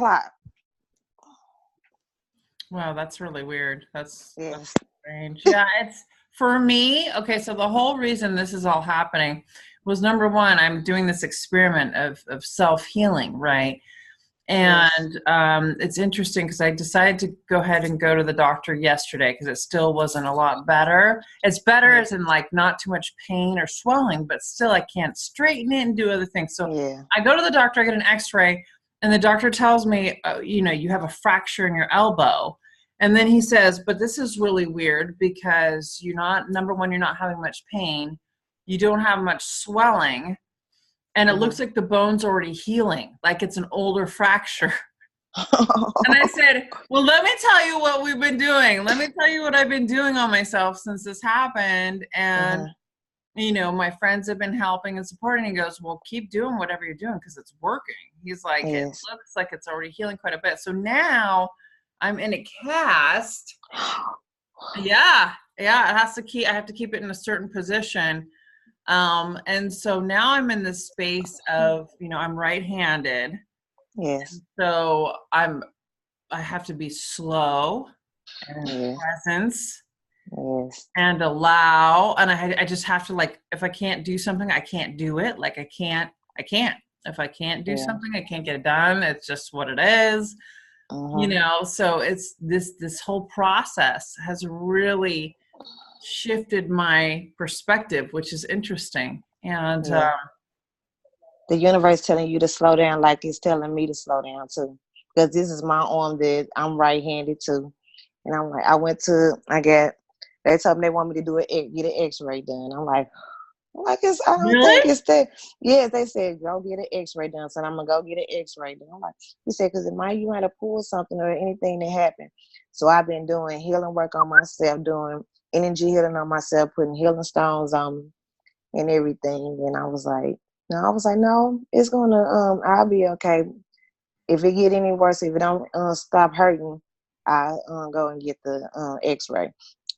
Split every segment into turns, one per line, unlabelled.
o'clock.
Wow, that's really weird. That's
Yes.
strange. Yeah, it's for me. Okay, so the whole reason this is all happening was number one, I'm doing this experiment of self-healing, right?
Yes.
And it's interesting because I decided to go ahead and go to the doctor yesterday because it still wasn't a lot better. It's better as in like not too much pain or swelling, but still I can't straighten it and do other things. So
Yeah.
I go to the doctor, I get an x-ray, and the doctor tells me, you have a fracture in your elbow. And then he says, but this is really weird because number one, you're not having much pain. You don't have much swelling. And it looks like the bone's already healing, like it's an older fracture. And I said, well, let me tell you what we've been doing. Let me tell you what I've been doing on myself since this happened. And, my friends have been helping and supporting. He goes, well, keep doing whatever you're doing because it's working. He's like, it looks like it's already healing quite a bit. So now I'm in a cast. Yeah. It has to I have to keep it in a certain position. And so now I'm in this space of, I'm right-handed.
Yes.
So I have to be slow and presence and allow. And I just have to, like, if I can't do something, I can't do it. Like I can't. If I can't do something, I can't get it done. It's just what it is. So it's this whole process has really shifted my perspective, which is interesting. And
the universe telling you to slow down, like it's telling me to slow down too, because this is my arm that I'm right-handed too. And I'm like, they told me they want me to get an x-ray done. I'm like, I don't think it's that. Yes, they said, go get an x-ray done. So I'm going to go get an x-ray done. I'm like, he said, because you might have pulled something or anything that happened. So I've been doing healing work on myself, doing energy healing on myself, putting healing stones on me and everything. And I was like, no, it's going to, I'll be okay. If it get any worse, if it don't stop hurting, I'll go and get the x-ray.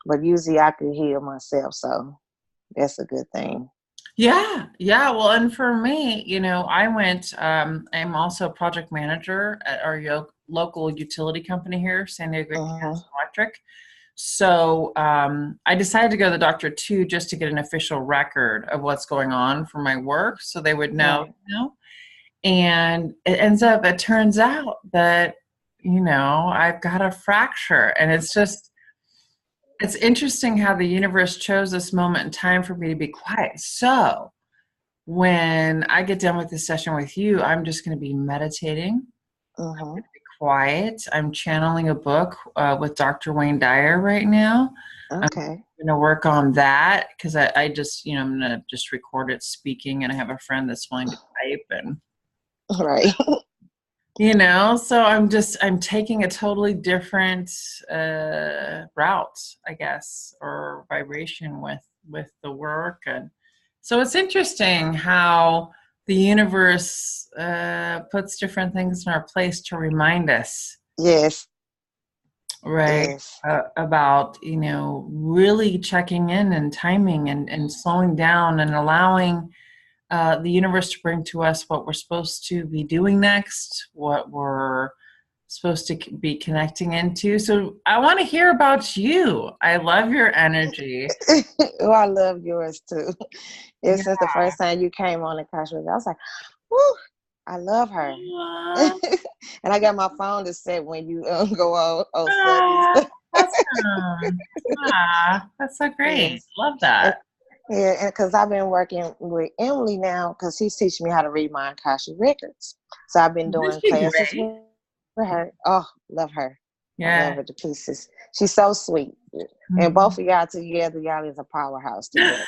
But usually I could heal myself. So that's a good thing.
Yeah. Well, and for me, I went, I'm also a project manager at our local utility company here, San Diego Electric. So I decided to go to the doctor too, just to get an official record of what's going on for my work. So they would know, and it turns out that, I've got a fracture, and it's interesting how the universe chose this moment in time for me to be quiet. So when I get done with this session with you, I'm just going to be meditating. I'm going to be quiet. I'm channeling a book with Dr. Wayne Dyer right now.
Okay.
I'm going to work on that because I just, I'm going to just record it speaking, and I have a friend that's willing to type and.
Right.
So I'm taking a totally different route, I guess, or vibration with the work. And so it's interesting how the universe puts different things in our place to remind us.
Yes.
Right.
Yes.
About, really checking in and timing and slowing down and allowing the universe to bring to us what we're supposed to be doing next, what we're supposed to be connecting into. So I want to hear about you. I love your energy.
Oh, I love yours too. Since the first time you came on the couch with me, I was like, whoo, I love her. And I got my phone to set when you go on studies.
Awesome. That's so great. Yes. Love that.
Yeah, because I've been working with Emily now because she's teaching me how to read my Akashic records. So I've been doing classes with her. Oh, love her. Yeah. I love her to pieces. She's so sweet. And both of y'all together, y'all is a powerhouse together.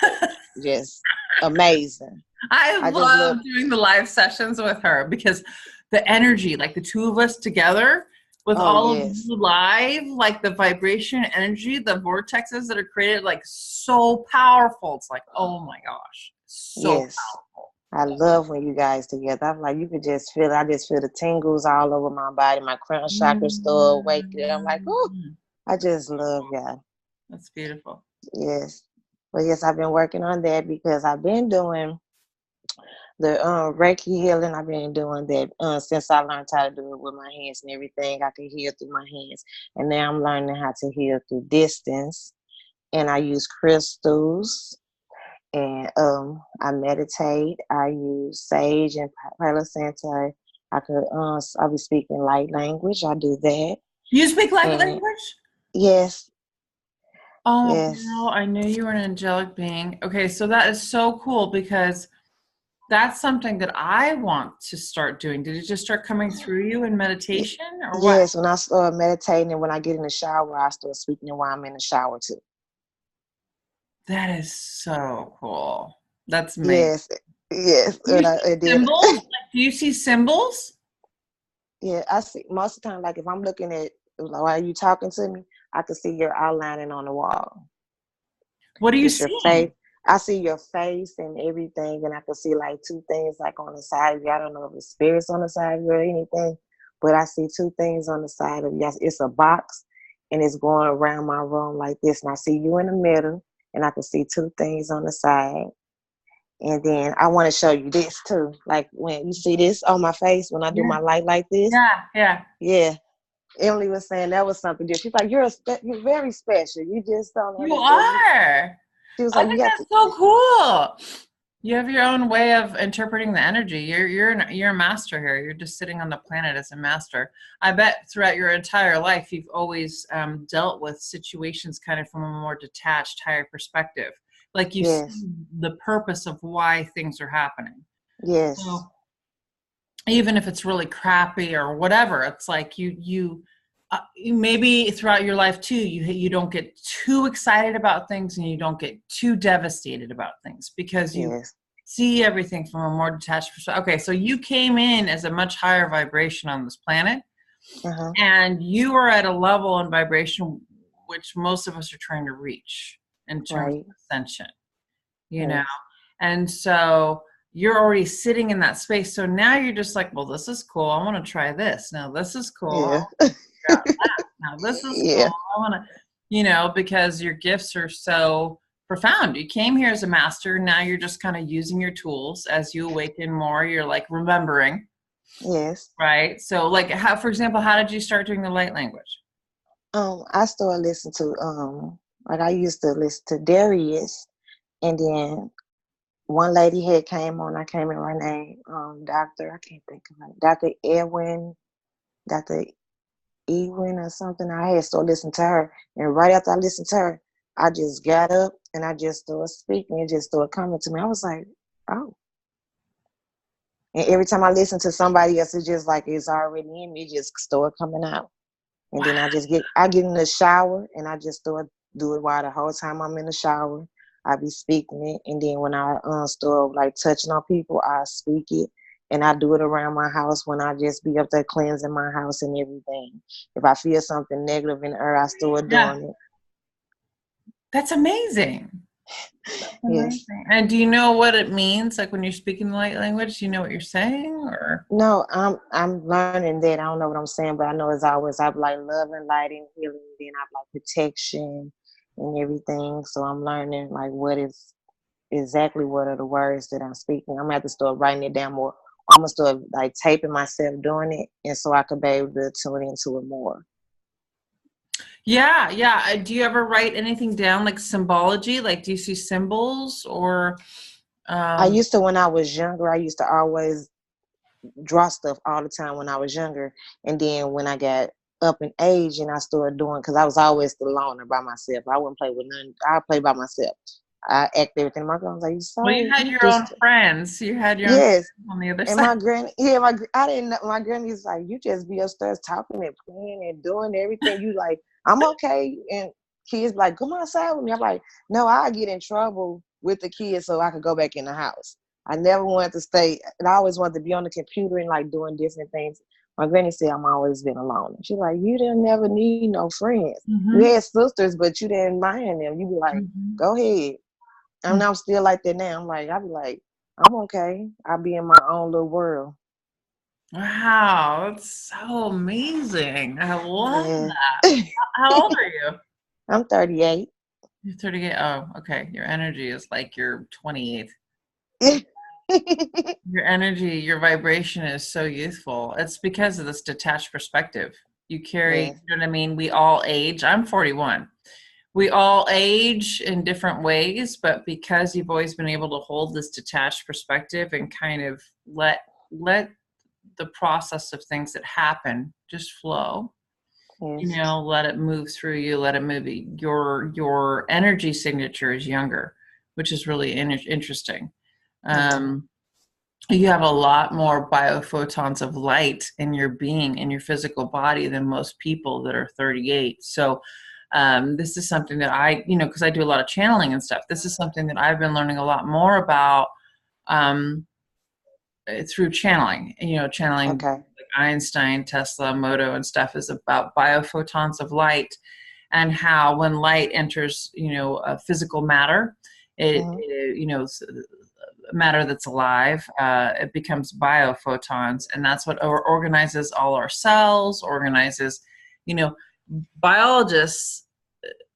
Just amazing.
I love doing the live sessions with her because the energy, like the two of us together with all of you live, like the vibration, energy, the vortexes that are created, like so powerful. It's like, oh my gosh, so powerful.
I love when you guys together. I'm like, you could just feel it. I just feel the tingles all over my body. My crown chakra still awake. I'm like, oh, I just love y'all.
That's beautiful.
Yes. But yes, I've been working on that because I've been doing The Reiki healing, I've been doing that since I learned how to do it with my hands and everything. I can heal through my hands, and now I'm learning how to heal through distance. And I use crystals, and I meditate. I use sage and Palo Santo. I'll be speaking light language. I do that,
You speak light
and
language?
yes,
Oh, girl,
yes,
I knew you were an angelic being. Okay, so that is so cool because that's something that I want to start doing. Did it just start coming through you in
y-
meditation or what?
yes. When I start meditating, and when I get in the shower, I start speaking while I'm in the shower too.
That is so cool. That's amazing.
Yes, yes.
Do you
And
see
I did.
symbols? Like, do you see symbols?
Yeah, I see most of the time. Like if I'm looking at, like, while you talking to me, I can see your outlining on the wall.
What are you
Just your face.
seeing?
I see your face and everything, and I can see like two things like on the side of you. I don't know if it's spirits on the side of you or anything, but I see two things on the side of you. It's a box, and it's going around my room like this. And I see you in the middle, and I can see two things on the side. And then I want to show you this too. Like when you see this on my face, when I do
Yeah,
my light like this,
yeah, yeah.
yeah. Emily was saying that was something different. She's like, you're very special. You just don't
You
understand.
are.
She was
I
like, you
think
got to,
that's so cool. You have your own way of interpreting the energy. You're a master here. You're just sitting on the planet as a master. I bet throughout your entire life you've always dealt with situations kind of from a more detached, higher perspective. Like you
yes,
see the purpose of why things are happening.
yes,
So even if it's really crappy or whatever, it's like you maybe throughout your life too, you don't get too excited about things and you don't get too devastated about things because you
yes.
see everything from a more detached perspective. Okay, so you came in as a much higher vibration on this planet,
Uh-huh.
and you are at a level and vibration which most of us are trying to reach in terms
Right.
of ascension, you know?
Yes.
And so you're already sitting in that space. So now you're just like, well, this is cool. I want to try this. Now this is cool.
Yeah.
Yeah, now this is cool.
Yeah.
I want to, because your gifts are so profound. You came here as a master. Now you're just kind of using your tools as you awaken more. You're like remembering,
Yes.
right? So, like, how, for example, how did you start doing the light language?
I started listening to like I used to listen to Darius, and then one lady had came on. I can't remember her name. Doctor. I can't think of her. Dr. Edwin. Dr. Ewin or something. I had started listening to her, and right after I listened to her, I just got up and I just started speaking. It just started coming to me. I was like, oh. And every time I listen to somebody else, it's just like it's already in me. It just started coming out. And then I get in the shower and I just start do it while the whole time I'm in the shower. I be speaking it, and then when I start like touching on people, I speak it, and I do it around my house when I just be up there cleansing my house and everything. If I feel something negative in the air, I start
Yeah,
doing
that's amazing. That's
it. Yes.
amazing. And do you know what it means? Like when you're speaking the light language, do you know what you're saying? Or
No, I'm learning that. I don't know what I'm saying, but I know it's always I be like love and light and healing. Then I like protection and everything. So I'm learning like what is exactly what are the words that I'm speaking. I'm gonna have to start writing it down more. I'm gonna start like taping myself doing it, and so I could be able to tune into it more.
yeah, yeah. Do you ever write anything down like symbology? Like, do you see symbols or
I
um
used to when I was younger. I used to always draw stuff all the time when I was younger, and then when I got up in age and I started doing because I was always the loner by myself. I wouldn't play with none. I play by myself. I act everything. My girl was like,
well, you
"So
had
you
your own
just
friends. You had your own
yes."
friends on the other
And
side.
my granny, yeah, I didn't know. My granny's like, you just be upstairs talking and playing and doing everything. You like, I'm okay. And kids like, come outside with me. I'm like, no, I get in trouble with the kids so I could go back in the house. I never wanted to stay. And I always wanted to be on the computer and like doing different things. My granny said I'm always been alone. She's like, you didn't never need no friends. You
Mm-hmm.
had sisters, but you didn't mind them. You be like,
Mm-hmm.
go ahead. And I'm still like that now. I'm like, I be like, I'm okay. I'll be in my own little world.
Wow, that's so amazing. I love
Yeah.
that. How old are you?
I'm 38.
You're 38. Oh, okay. Your energy is like you're 28. Your energy, your vibration is so youthful. It's because of this detached perspective. You carry,
Yes.
you know what I mean? We all age. I'm 41. We all age in different ways, but because you've always been able to hold this detached perspective and kind of let the process of things that happen just flow,
Yes.
let it move through you, let it move you. Your energy signature is younger, which is really interesting.
Yeah.
um, you have a lot more biophotons of light in your being, in your physical body, than most people that are 38. So this is something that because I do a lot of channeling and stuff, this is something that I've been learning a lot more about um, through channeling. Channeling
Okay.
like Einstein, Tesla, Moto, and stuff is about biophotons of light, and how when light enters, physical matter,
Mhm.
matter that's alive, it becomes biophotons, and that's what organizes all our cells, organizes, you know, biologists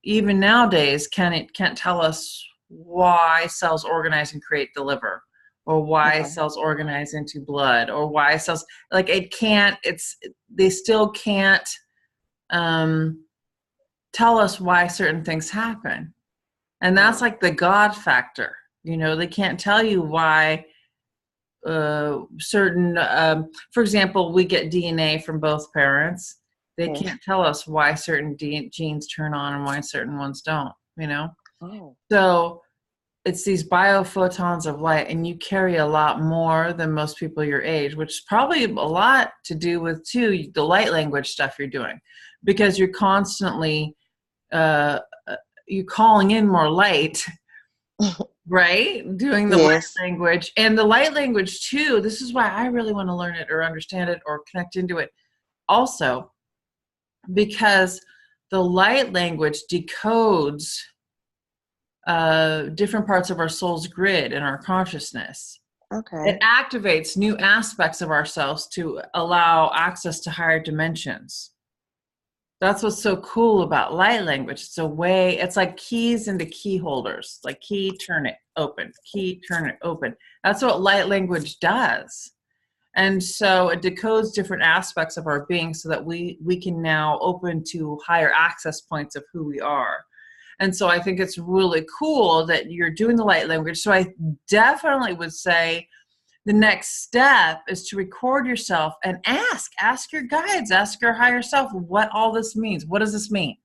even nowadays can't tell us why cells organize and create the liver, or why
Okay.
cells organize into blood, or why cells, like, they still can't um, tell us why certain things happen. And that's
Right.
like the God factor. They can't tell you why certain, for example, we get DNA from both parents. They
Yes.
can't tell us why certain genes turn on and why certain ones don't.
Oh.
So it's these biophotons of light, and you carry a lot more than most people your age, which is probably a lot to do with, too, the light language stuff you're doing, because you're constantly uh, you calling in more light, right? Doing the light
Yes.
language. And the light language, too, this is why I really want to learn it or understand it or connect into it also, because the light language decodes different parts of our soul's grid and our consciousness. It
Okay.
activates new aspects of ourselves to allow access to higher dimensions. That's what's so cool about light language. It's like keys into key holders, like key, turn it open, key, turn it open. That's what light language does. And so it decodes different aspects of our being so that we can now open to higher access points of who we are. And so I think it's really cool that you're doing the light language. So I definitely would say the next step is to record yourself and ask your guides, ask your higher self what all this means. What does this mean?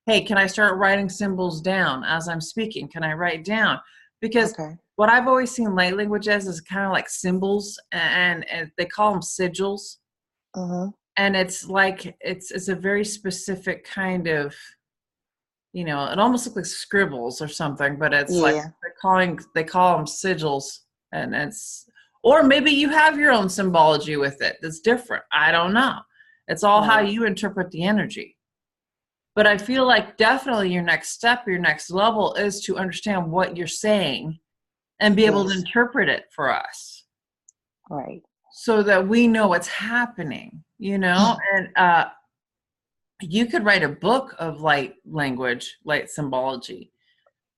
Hey, can I start writing symbols down as I'm speaking? Can I write down? Because
Okay.
what I've always seen light language as is kind of like symbols, and they call them sigils.
Mhm.
And it's like it's a very specific kind of, it almost looks like scribbles or something, but it's like
Yeah.
they call them sigils, and or maybe you have your own symbology with it that's different. I don't know. It's all how
Right.
you interpret the energy. But I feel like definitely your next step, your next level is to understand what you're saying and be able to
Yes.
interpret it for us
Right.
so that we know what's happening, and you could write a book of light language, light symbology.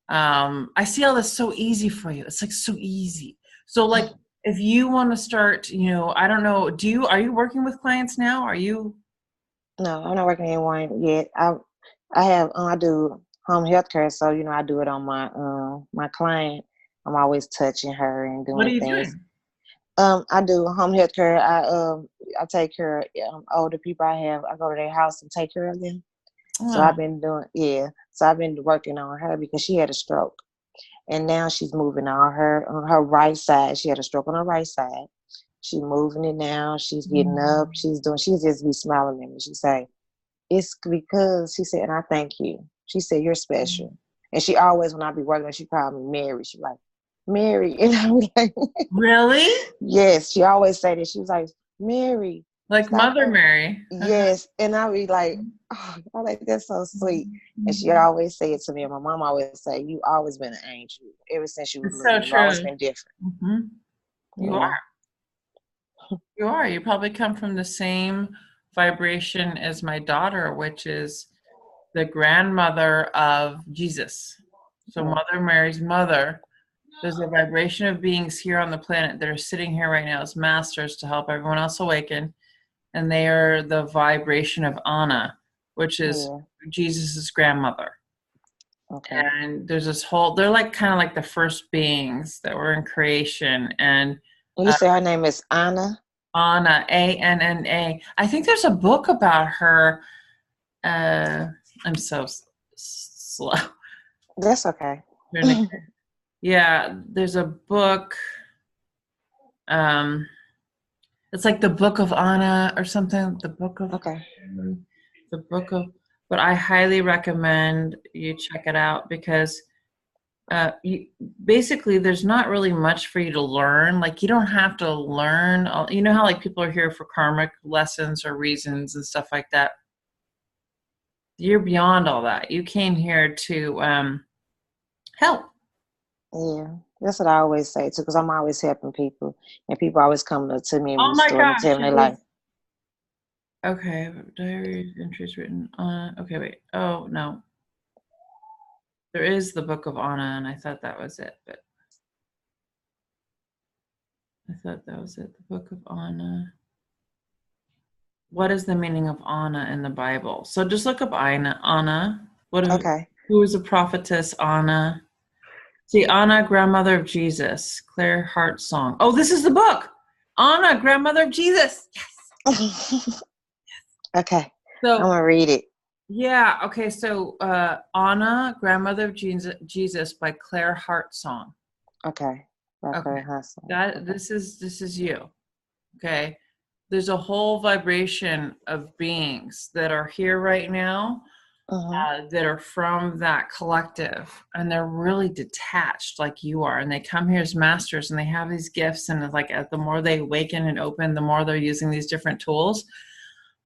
I see all this so easy for you. It's like so easy. So like if you want to start, I don't know, are you working with clients now? Are you?
No, I'm not working anyone yet. I have I do home health care, so I do it on my client. I'm always touching her and
What are
doing
you
things.
doing?
I do home health care. I take care of older people. I go to their house and take care of them. So
Oh,
I've been doing, yeah. So I've been working on her because she had a stroke, and now she's moving on her right side. She had a stroke on her right side. She's moving it now. She's getting up. She just be smiling at me. She say, it's because, she said, and I thank you. She said, you're special. And she always, when I be working, she called me Mary. She like, Mary. And I was like,
really?
yes. She always say that. She was like, Mary,
Like
stop
Mother
her.
Mary?
Yes. And I be like, oh, I like, that's so sweet. And she always say it to me. And my mom always say, you always been an angel. Ever since you was
It's
little,
so
you've always
true.
been different.
hmm You
Yeah.
are. You are. You probably come from the same vibration as my daughter, which is the grandmother of Jesus. So
Mm.
Mother Mary's mother There's a vibration of beings here on the planet that are sitting here right now as masters to help everyone else awaken. And they are the vibration of Anna, which is
Yeah.
Jesus's grandmother.
Okay.
And there's this whole, they're like kind of like the first beings that were in creation. And
And you say her name is Anna?
Anna, Anna. I think there's a book about her. I'm so slow.
That's okay.
Yeah, there's a book. Um, it's like the Book of Anna or something.
Okay.
The book of. But I highly recommend you check it out because basically there's not really much for you to learn. Like you don't have to learn. You know how like people are here for karmic lessons or reasons and stuff like that. You're beyond all that. You came here to help.
Yeah. That's what I always say too, because I'm always helping people, and people always come up to me and
Oh my
restore and
gosh.
tell me like,
Okay, diary entries written on. Okay, wait. Oh no, there is the Book of Anna, and I thought that was it, but I thought that was it. The Book of Anna. What is the meaning of Anna in the Bible? So just look up Anna. Anna.
okay.
Who is a prophetess? Anna. See, Anna, grandmother of Jesus. Claire Hart song. Oh, this is the book. Anna, grandmother of Jesus. Yes.
Okay. I'm
So
gonna read it.
yeah. Okay. So Anna, grandmother of Jesus by Claire Hart song.
Okay.
Okay.
Okay. Hustle.
That
Okay.
this is you. Okay. There's a whole vibration of beings that are here right now
Mm-hmm.
that are from that collective, and they're really detached like you are, and they come here as masters and they have these gifts, and it's like the more they awaken and open, the more they're using these different tools.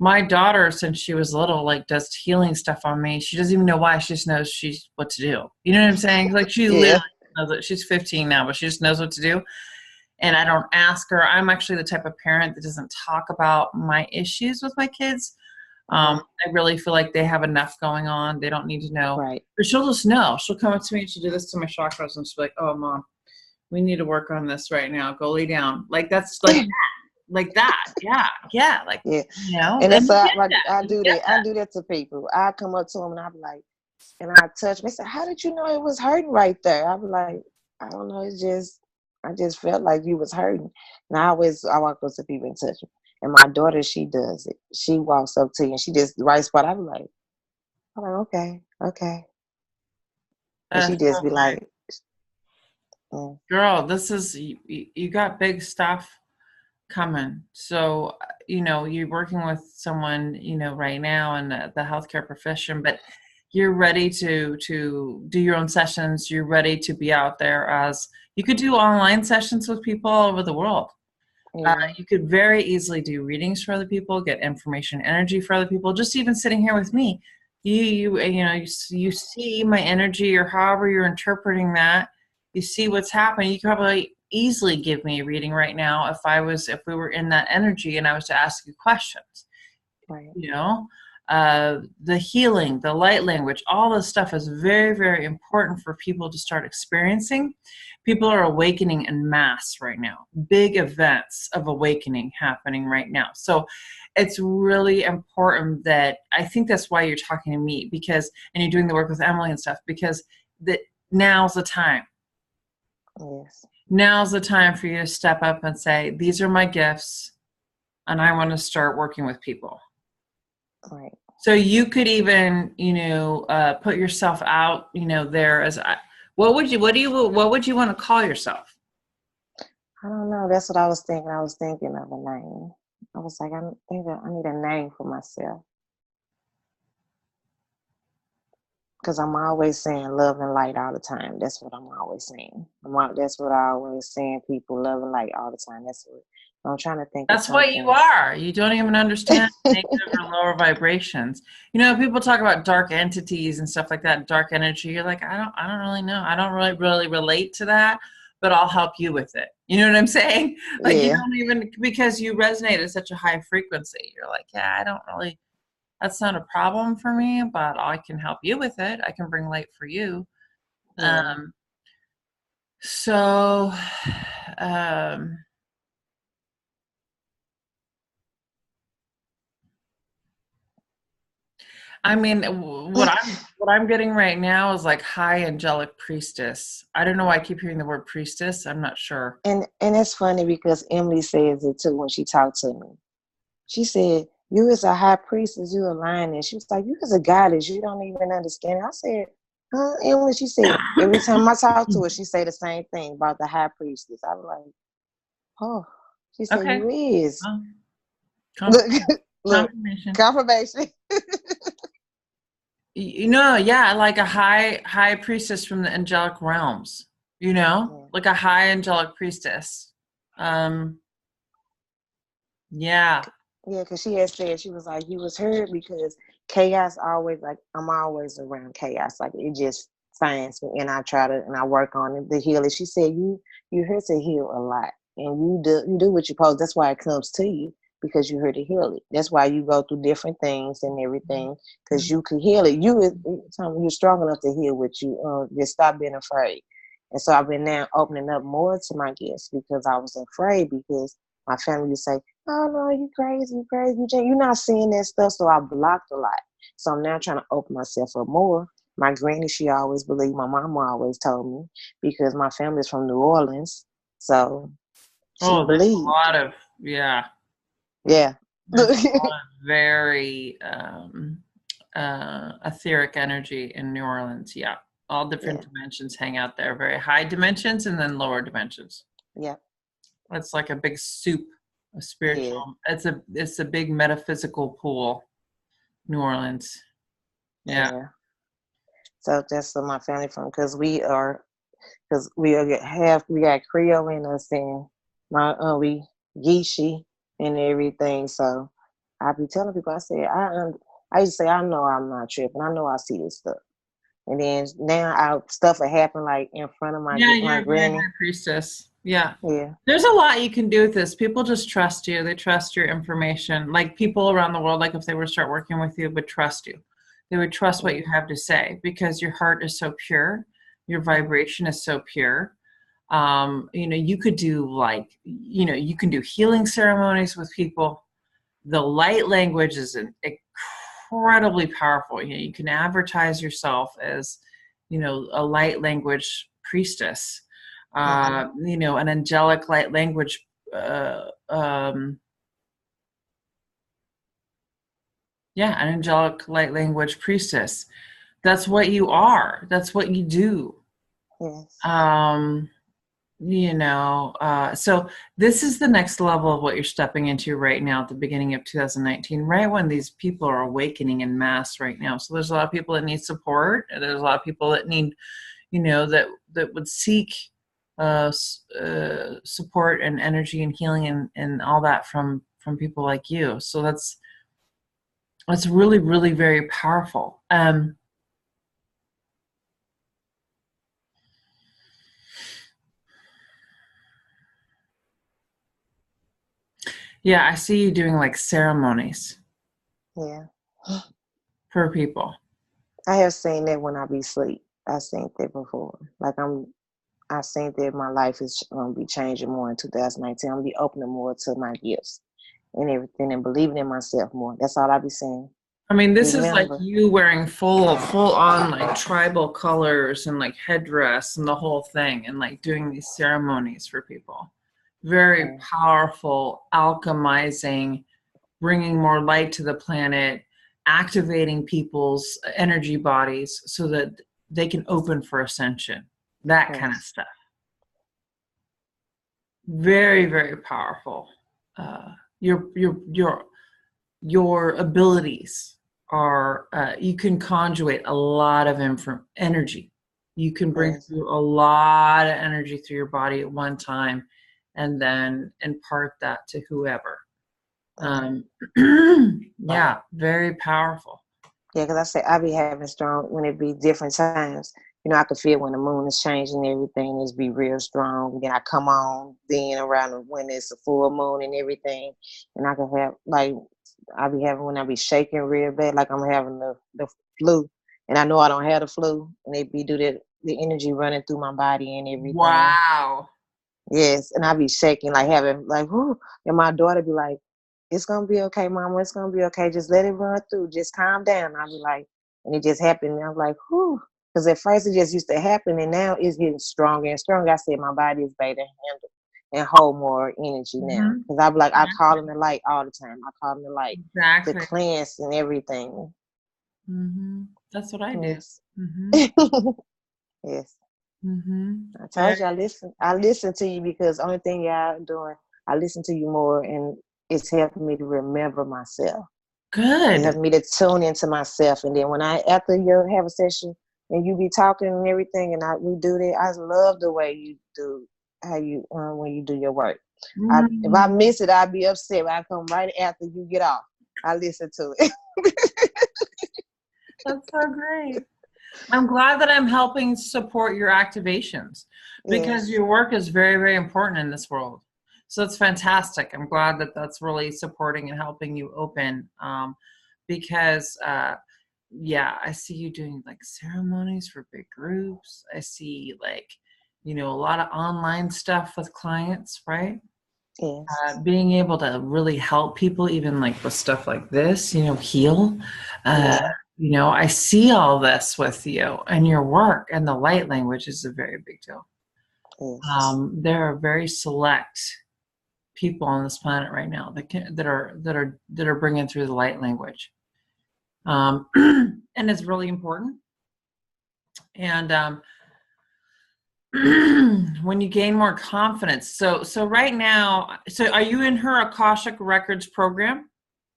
My daughter, since she was little, like does healing stuff on me. She doesn't even know why. She just knows she's what to do. You know what I'm saying? Like she literally
Yeah.
knows it. She's 15 now, but she just knows what to do. And I don't ask her. I'm actually the type of parent that doesn't talk about my issues with my kids.
Uh-huh.
I really feel like they have enough going on. They don't need to know.
Right.
But she'll just know. She'll come up to me and she'll do this to my chakras and she'll be like, "Oh, mom, we need to work on this right now. Go lay down." Like that's like that. Yeah, yeah. Like
Yeah.
you know,
And
and
that's
you get
like
that.
I
You
do
get
that. I
that.
do that to people. I come up to them and I be like, and I touch them. They say, "How did you know it was hurting right there?" I be like, "I don't know. It's just, I just felt like you was hurting." And I walk up to people and touch them. And my daughter, she does it. She walks up to you and she just the right spot. I be like, okay, okay. And she
So
just be like, mm,
girl, this is you got big stuff coming. So, you're working with someone, right now in the healthcare profession, but you're ready to do your own sessions. You're ready to be out there as you could do online sessions with people all over the world.
yeah,
You could very easily do readings for other people, get information, energy for other people. Just even sitting here with me, you see my energy or however you're interpreting that. You see what's happening. You could probably easily give me a reading right now if we were in that energy and I was to ask you questions.
right,
you know the healing, the light language, all this stuff is very, very important for people to start experiencing. People are awakening en masse right now, big events of awakening happening right now. So it's really important that I think that's why you're talking to me, because and you're doing the work with Emily and stuff, because that now's the time.
yes,
Now's the time for you to step up and say, these are my gifts and I want to start working with people.
right.
So you could even, put yourself out, there as what would you want to call yourself?
I don't know. That's what I was thinking. I was thinking of a name. I was like, think that I need a name for myself. Because I'm always saying love and light all the time. That's what I'm always saying. That's what I always saying. People love and light all the time. That's what I'm trying to think of
That's what you
something.
are. You don't even understand negative or lower vibrations. People talk about dark entities and stuff like that, dark energy. You're like, I don't really know. I don't really relate to that, but I'll help you with it. You know what I'm saying? Like you
Yeah,
don't even, because you resonate at such a high frequency. You're like, yeah, I don't really, that's not a problem for me, but I can help you with it. I can bring light for you.
yeah,
Um, So, um, I mean, what I'm getting right now is like high angelic priestess. I don't know why I keep hearing the word priestess. I'm not sure.
And it's funny because Emily says it too when she talked to me. She said, "You as a high priestess, you a lioness." She was like, "You as a goddess, you don't even understand." I said, "Huh?" Emily, she said, every time I talk to her, she say the same thing about the high priestess. I was like, "Oh," she said,
Okay.
"You is."
Well,
Look, look,
confirmation.
confirmation.
You know, yeah, like a high priestess from the angelic realms,
Yeah.
like a high angelic priestess. Um, yeah.
Yeah, because she had said she was like, you was hurt because chaos always like I'm always around chaos. Like it just finds me and I try to and I work on it to heal it. She said you here to heal a lot. And you do what you pose. That's why it comes to you because you're here to heal it. That's why you go through different things and everything because you could heal it. You're strong enough to heal what you just stop being afraid. And so I've been now opening up more to my gifts because I was afraid because my family would say, "Oh no, you crazy, you crazy, you're not seeing that stuff." So I blocked a lot. So I'm now trying to open myself up more. My granny, she always believed. My mama always told me because my family's from New Orleans, so she
Oh, there's a
believed.
lot of, yeah,
Yeah.
there's a lot of very etheric energy in New Orleans. Yeah. All different
Yeah.
dimensions hang out there, very high dimensions and then lower dimensions.
Yeah.
It's like a big soup of
Yeah.
spiritual. It's a big metaphysical pool, New Orleans. Yeah.
Yeah. So that's where my family from because we got Creole in us and we Geechee and everything. So I be telling people, I used to say I know I'm not tripping. I know I see this stuff. And then now stuff will happen like in front of
Yeah,
my
you're a very
granny.
high priestess. Yeah.
Yeah.
There's a lot you can do with this. People just trust you. They trust your information. Like people around the world, like if they were to start working with you, would trust you. They would trust what you
Mm-hmm.
have to say because your heart is so pure. Your vibration is so pure. You could do you can do healing ceremonies with people. The light language is incredibly powerful. You can advertise yourself as, a light language priestess,
Mm-hmm.
an angelic light language, uh, um, yeah, an angelic light language priestess. That's what you are. That's what you do.
Yes.
Um, so this is the next level of what you're stepping into right now at the beginning of 2019, right when these people are awakening in mass right now. So there's a lot of people that need support. There's a lot of people that need, that would seek support and energy and healing and all that from people like you. So that's really, really very powerful. Yeah, I see you doing like ceremonies
Yeah.
for people.
I have seen that when I be asleep. I seen that before. Like I seen that my life is gonna be changing more in 2019. I'm gonna be opening more to my gifts and everything and believing in myself more. That's all I be saying.
I mean, this is like
Remember.
you wearing full on like tribal colors and like headdress and the whole thing and like doing these ceremonies for people. Very
Yeah.
powerful, alchemizing, bringing more light to the planet, activating people's energy bodies so that they can open for ascension. That kind of
Yes.
stuff. Very, very powerful. Uh, your abilities are you can conjugate a lot of energy. You can bring
Yes.
through a lot of energy through your body at one time and then impart that to whoever.
Okay.
um, yeah, very powerful.
Yeah, because I say I be having strong when it be different times. I could feel when the moon is changing everything. It's be real strong. Then I come on then around when it's a full moon and everything, and I can have like I be having when I be shaking real bad, like I'm having the flu, and I know I don't have the flu, and they be do that the energy running through my body and everything.
Wow.
Yes, and I be shaking, like having like, whoo, and my daughter be like, "It's gonna be okay, Mama. It's gonna be okay. Just let it run through. Just calm down." I be like, and it just happened. And I'm like, whoo, because at first it just used to happen, and now it's getting stronger and stronger. I said my body is better to handle and hold more energy now.
Hmm.
Because I be like, I call in the light all the time. I call in the light to
Exactly.
cleanse and everything.
Hmm. That's what I do.
Yes,
Hmm.
yes.
Hmm.
I
Very.
told you I listen. I listen to you because only thing y'all doing, I listen to you more, and it's helping me to remember myself. It
Good.
helped me to tune into myself, and then when I after you have a session and you be talking and everything, and we do that. I love the way you do how you when you do your work. If I
Mm.
miss it, I'll be upset. But I come right after you get off. I listen to it.
That's so great. I'm glad that I'm helping support your activations because
Yes,
your work is very, very important in this world. So it's fantastic. I'm glad that that's really supporting and helping you open because, yeah, I see you doing like ceremonies for big groups. I see like, a lot of online stuff with clients, right?
yes,
Being able to really help people, even like with stuff like this, heal. Uh,
yeah,
I see all this with you and your work, and the light language is a very big deal.
yes,
There are very select people on this planet right now that are bringing through the light language, and it's really important. And when you gain more confidence, so right now, so are you in her Akashic Records program?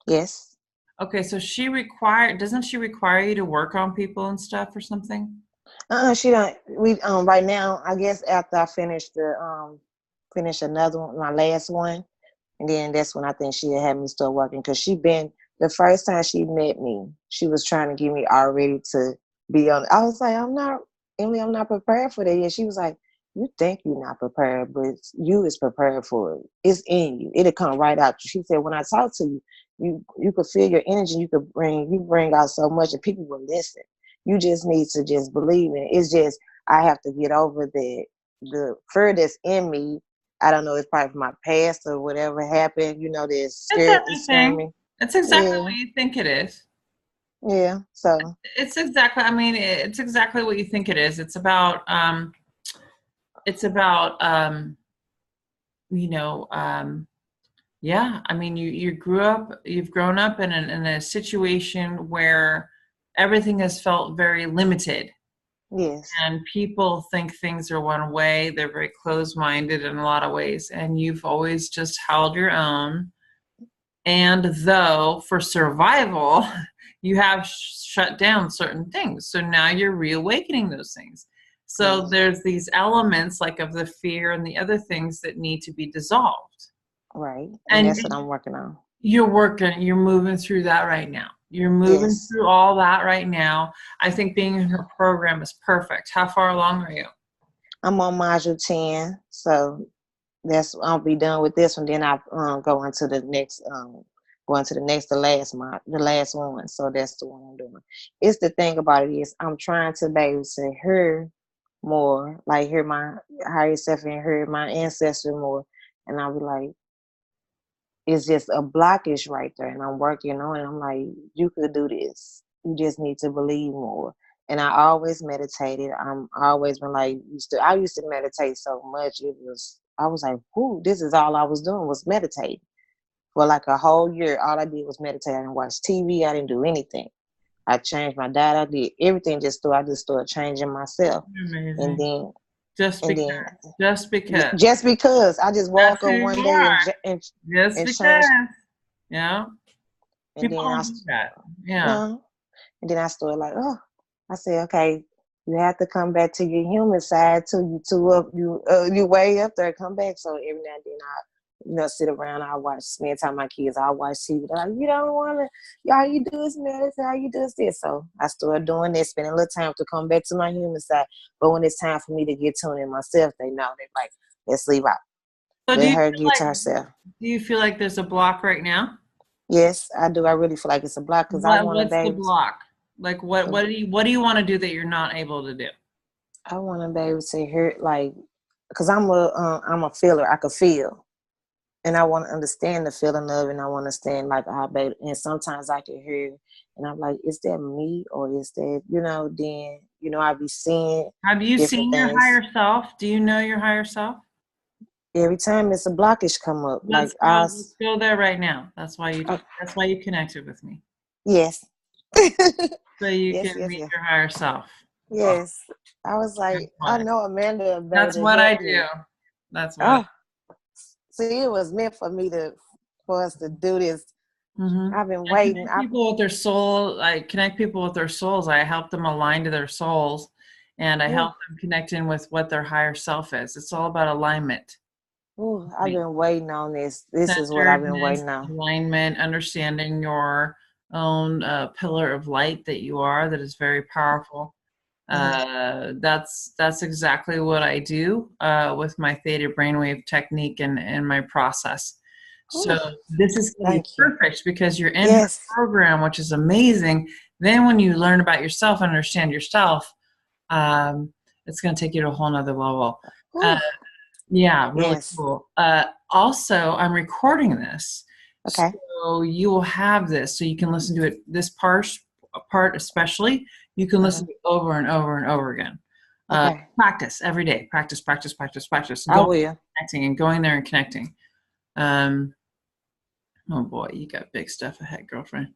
yes.
Okay, so doesn't she require you to work on people and stuff or something?
She don't. We right now. I guess after I finish another one, my last one, and then that's when I think she had me start working. Cause she been the first time she met me, she was trying to get me all ready to be on. I was like, I'm not, Emily. I'm not prepared for that yet. She was like, you think you're not prepared, but you is prepared for it. It's in you. It'll come right out. She said, when I talk to you, you could feel your energy. You bring out so much, and people will listen. You just need to just believe in it. It's just I have to get over the fear that's in me. I don't know, it's probably from my past or whatever happened,
It's
it's scaring
everything.
me.
It's exactly
Yeah,
what you think it is.
yeah. So
It's exactly what you think it is. It's about you know, yeah, I mean, you've grown up in a situation where everything has felt very limited.
yes,
And people think things are one way. They're very closed-minded in a lot of ways. And you've always just held your own. And though for survival, you have shut down certain things. So now you're reawakening those things. So
yes,
there's these elements like of the fear and the other things that need to be dissolved.
right. And
And
that's what I'm working on.
you're moving through that right now. You're moving
Yes.
through all that right now. I think being in her program is perfect. How far along are you?
I'm on module 10. So that's I'll be done with this one. Then I go into the last month, the last one. So that's the one I'm doing. It's the thing about it is I'm trying to be able to hear more, like hear my higher self and hear my ancestor more. And I'll be like, it's just a blockage right there. And I'm working on it. I'm like, you could do this. You just need to believe more. And I always meditated. I'm always been like I used to meditate so much. I was like, whoo, this is all I was doing was meditate. For like a whole year, all I did was meditate. I didn't watch TV. I didn't do anything. I changed my diet. I did everything I just started changing myself. And
Amazing.
then
Just
and
because.
then
Just because.
just because I just
That's
woke
who
up
you
one day
are. Just
and changed.
because. Yeah.
And
People
then
don't do that. Yeah.
no, and then I started like, oh, I said, okay, you have to come back to your human side too. You way up there, come back. So every now and then sit around. I watch, spend time with my kids. I watch TV. They're like, you don't want to. All you do is meditate. All you do is this. So I started doing this, spending a little time to come back to my human side. But when it's time for me to get tuned in myself, they know they're like, let's leave out.
So
Let her get to herself.
do you feel like there's a block right now?
Yes, I do. I really feel like it's a block because I want to
What's the
be
block? Like what
able
do you want to do that you're not able to do?
I want to be able to hear like, because I'm a feeler. I could feel, and I want to understand the feeling of it, and I want to understand like how baby. And sometimes I can hear, and I'm like, is that me or is that Then I be seeing
Have you
different
seen your
things.
higher self? Do you know your higher self?
Every time it's a blockage come up, like
Let's go there right now.
oh,
That's why you connected with me.
yes,
So you
yes,
can
yes,
meet
yes,
your higher self. Oh,
yes. I was
good
like, I
one.
know Amanda will be able
That's
to
what I
help
do.
me.
That's what.
Oh, see, it was meant for us to do this.
Mm-hmm.
I've been
I
waiting.
connect people with their soul. I connect people with their souls. I help them align to their souls, and I
Ooh,
help them connect in with what their higher self is. It's all about alignment.
I've been waiting on this. This is what I've been
Centeredness,
waiting on.
alignment, understanding your own pillar of light that you are, that is very powerful.
Mhm.
That's exactly what I do with my theta brainwave technique and my process. So
Ooh,
this is going to be
thank you.
perfect because you're in her
Yes.
program, which is amazing. Then when you learn about yourself and understand yourself, um, it's going to take you to a whole nother level. Uh,
Ooh,
yeah, really
yes.
cool. Also, I'm recording this,
Okay.
so you will have this, so you can listen to it. This part especially, you can
Uh-huh.
listen to it over and over and over again.
Okay.
Practice every day. Practice, practice, practice, practice.
I
Going,
will.
connecting, and going there and connecting. Um, oh boy, you got big stuff ahead, girlfriend.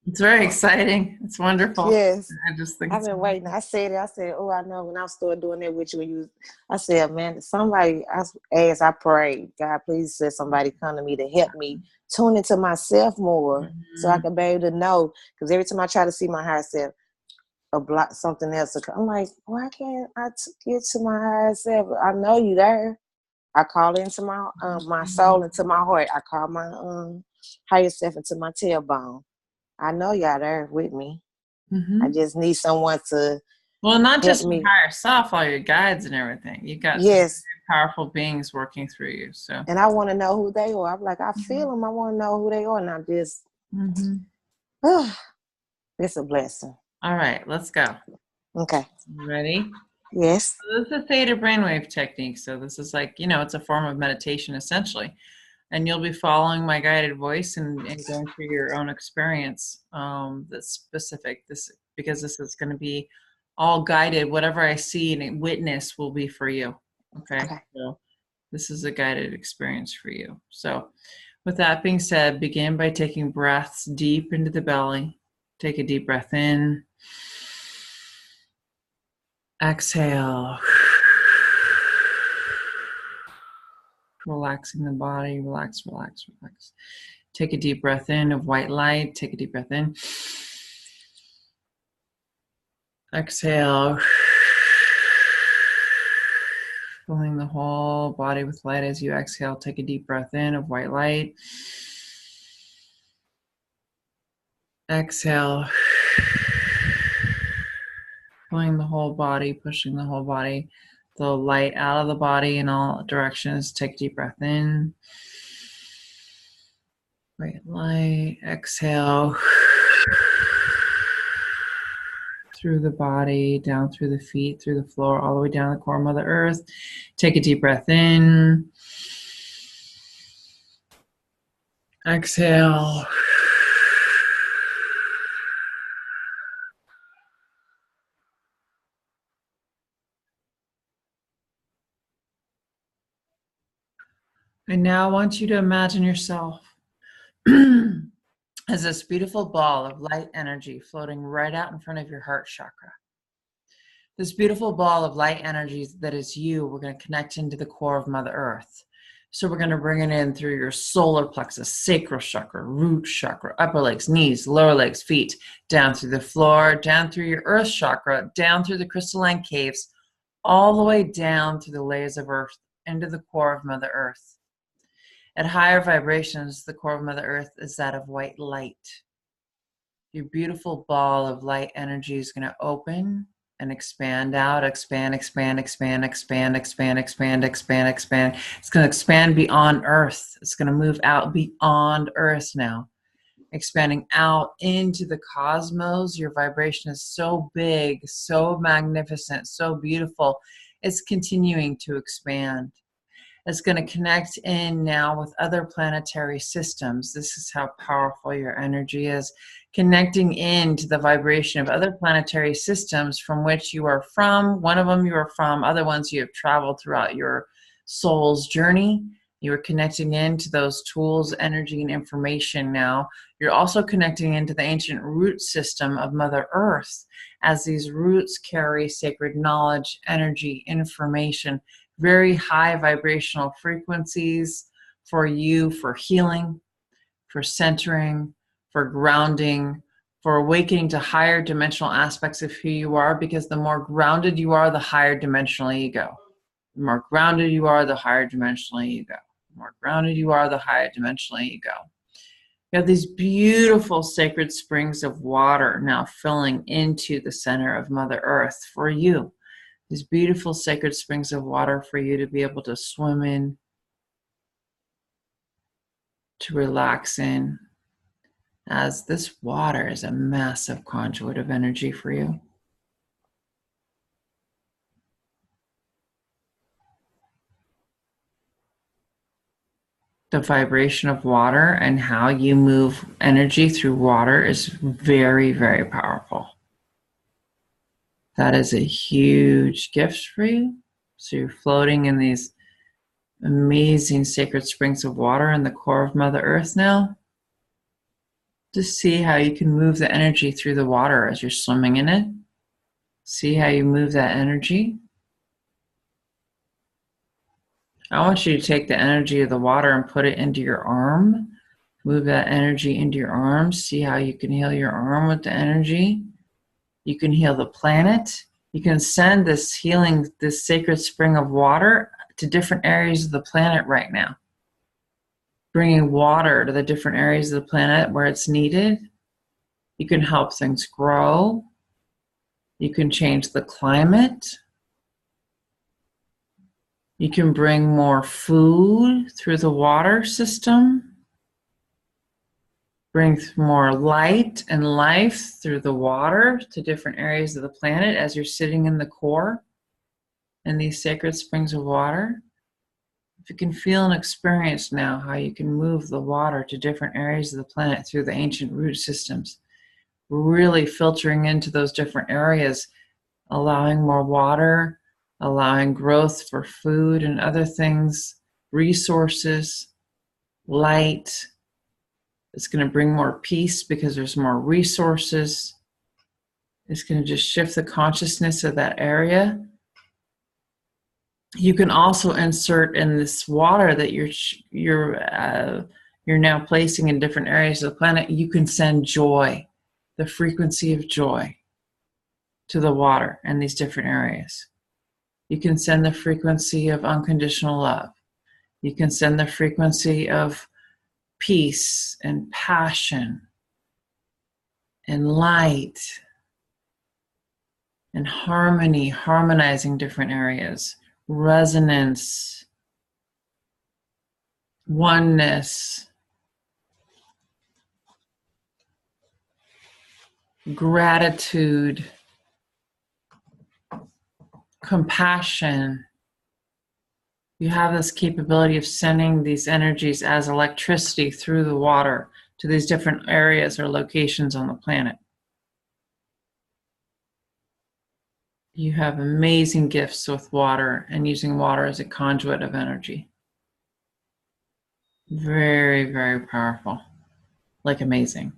It's very exciting. It's wonderful.
Yes.
I just think
I've
it's
been waiting. I said it. I said, "Oh, I know." When I started doing that with you, I said, "Man, somebody." As I prayed, God, please let somebody come to me to help me tune into myself more, so I
Mhm.
can be able to know. Because every time I try to see my higher self, a block something else. I'm like, why can't I get to my higher self? I know you there. I call into my soul, into my heart. I call my higher self into my tailbone. I know y'all there with me. I
Mhm.
just need someone to
Well, not
help
just your
me.
higher self, all your guides and everything. You got some
Yes,
very powerful beings working through you. So,
and I want to know who they are. I'm like, I feel them. I want to know who they are, and I just,
mhm.
it's a blessing.
All right, let's go.
Okay.
Ready?
Yes.
So this is a theta brainwave technique. So this is like, it's a form of meditation essentially. And you'll be following my guided voice and going through your own experience that's specific. Because this is going to be all guided. Whatever I see and witness will be for you. Okay.
Okay.
So this is a guided experience for you. So with that being said, begin by taking breaths deep into the belly. Take a deep breath in. Exhale. Relaxing the body. Relax, relax, relax. Take a deep breath in of white light. Take a deep breath in. Exhale. Filling the whole body with light as you exhale. Take a deep breath in of white light. Exhale. Filling the whole body, pushing the whole body, the light out of the body in all directions. Take a deep breath in. White light. Exhale. Through the body, down through the feet, through the floor, all the way down the core of Mother Earth. Take a deep breath in. Exhale. I now want you to imagine yourself as this beautiful ball of light energy floating right out in front of your heart chakra. This beautiful ball of light energy that is you, we're going to connect into the core of Mother Earth. So we're going to bring it in through your solar plexus, sacral chakra, root chakra, upper legs, knees, lower legs, feet, down through the floor, down through your earth chakra, down through the crystalline caves, all the way down through the layers of earth into the core of Mother Earth. At higher vibrations, the core of Mother Earth is that of white light. Your beautiful ball of light energy is going to open and expand out, expand, expand, expand, expand, expand, expand, expand, expand. It's going to expand beyond Earth. It's going to move out beyond Earth now. expanding out into the cosmos. Your vibration is so big, so magnificent, so beautiful. It's continuing to expand. It's going to connect in now with other planetary systems. This is how powerful your energy is. Connecting into the vibration of other planetary systems from which you are from. One of them you are from, other ones you have traveled throughout your soul's journey. You are connecting into those tools, energy, and information now. You're also connecting into the ancient root system of Mother Earth, as these roots carry sacred knowledge, energy, information, very high vibrational frequencies for you, for healing, for centering, for grounding, for awakening to higher dimensional aspects of who you are, because the more grounded you are, the higher dimensionally you go. The more grounded you are, the higher dimensionally you go. The more grounded you are, the higher dimensionally you go. You have these beautiful sacred springs of water now filling into the center of Mother Earth for you. These beautiful sacred springs of water for you to be able to swim in, to relax in, as this water is a massive conduit of energy for you. The vibration of water and how you move energy through water is very, very powerful. That is a huge gift for you. So you're floating in these amazing sacred springs of water in the core of Mother Earth now. Just see how you can move the energy through the water as you're swimming in it. See how you move that energy. I want you to take the energy of the water and put it into your arm. Move that energy into your arm. See how you can heal your arm with the energy. You can heal the planet. You can send this healing, this sacred spring of water to different areas of the planet right now. Bringing water to the different areas of the planet where it's needed. You can help things grow. You can change the climate. You can bring more food through the water system. Bring more light and life through the water to different areas of the planet as you're sitting in the core in these sacred springs of water. If you can feel and experience now how you can move the water to different areas of the planet through the ancient root systems, really filtering into those different areas, allowing more water, allowing growth for food and other things, resources, light. It's going to bring more peace because there's more resources. It's going to just shift the consciousness of that area. You can also insert in this water that you're now placing in different areas of the planet. You can send joy, the frequency of joy, to the water in these different areas. You can send the frequency of unconditional love. You can send the frequency of peace and passion and light and harmony, harmonizing different areas, resonance, oneness, gratitude, compassion. You have this capability of sending these energies as electricity through the water to these different areas or locations on the planet. You have amazing gifts with water and using water as a conduit of energy. Very, very powerful. Like amazing.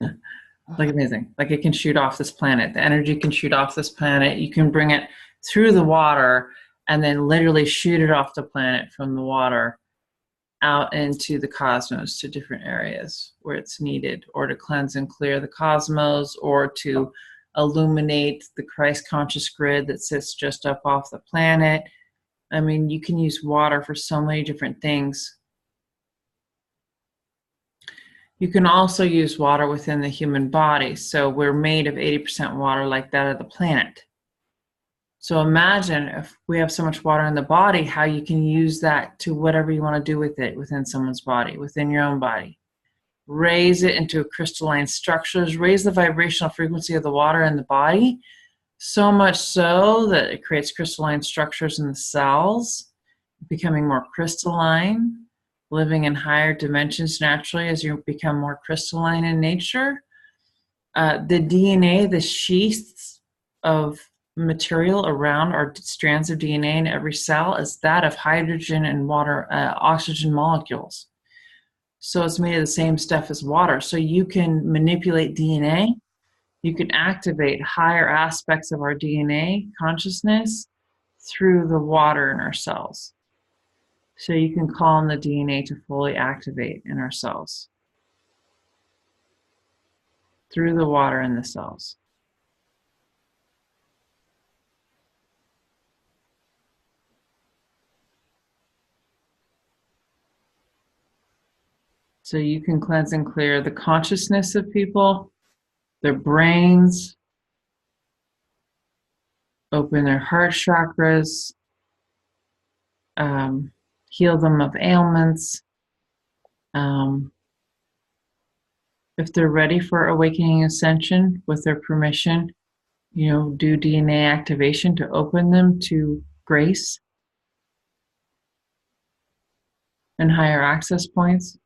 Like amazing. Like it can shoot off this planet. The energy can shoot off this planet. You can bring it through the water and then literally shoot it off the planet from the water out into the cosmos to different areas where it's needed, or to cleanse and clear the cosmos, or to illuminate the Christ conscious grid that sits just up off the planet. I mean, you can use water for so many different things. You can also use water within the human body. So we're made of 80% water like that of the planet. So imagine if we have so much water in the body, how you can use that to whatever you want to do with it within someone's body, within your own body. raise it into crystalline structures, raise the vibrational frequency of the water in the body, so much so that it creates crystalline structures in the cells, becoming more crystalline, living in higher dimensions naturally as you become more crystalline in nature. The DNA, the sheaths of material around our strands of DNA in every cell is that of hydrogen and water, oxygen molecules. So it's made of the same stuff as water. So you can manipulate DNA. You can activate higher aspects of our DNA consciousness through the water in our cells. So you can call on the DNA to fully activate in our cells through the water in the cells. So you can cleanse and clear the consciousness of people, their brains, open their heart chakras, heal them of ailments. If they're ready for awakening ascension with their permission, do DNA activation to open them to grace and higher access points.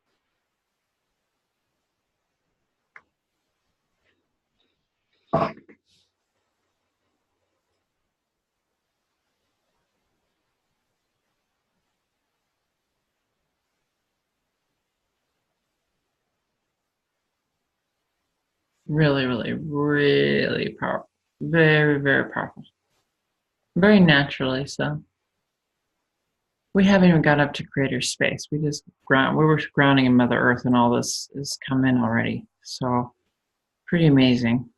Really, really, really powerful. Very, very powerful. Very naturally so. We haven't even got up to creator space. We were grounding in Mother Earth and all this has come in already. So pretty amazing.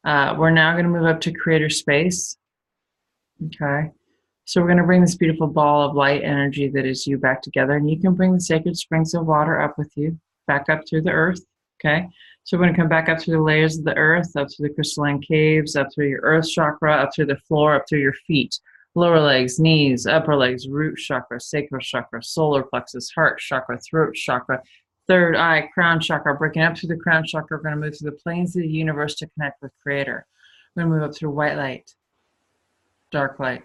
We're now going to move up to creator space. Okay. So we're going to bring this beautiful ball of light energy that is you back together, and you can bring the sacred springs of water up with you, back up through the earth. Okay. So we're going to come back up through the layers of the earth, up through the crystalline caves, up through your earth chakra, up through the floor, up through your feet, lower legs, knees, upper legs, root chakra, sacral chakra, solar plexus, heart chakra, throat chakra, third eye, crown chakra, breaking up through the crown chakra. We're going to move through the planes of the universe to connect with Creator. We're going to move up through white light, dark light,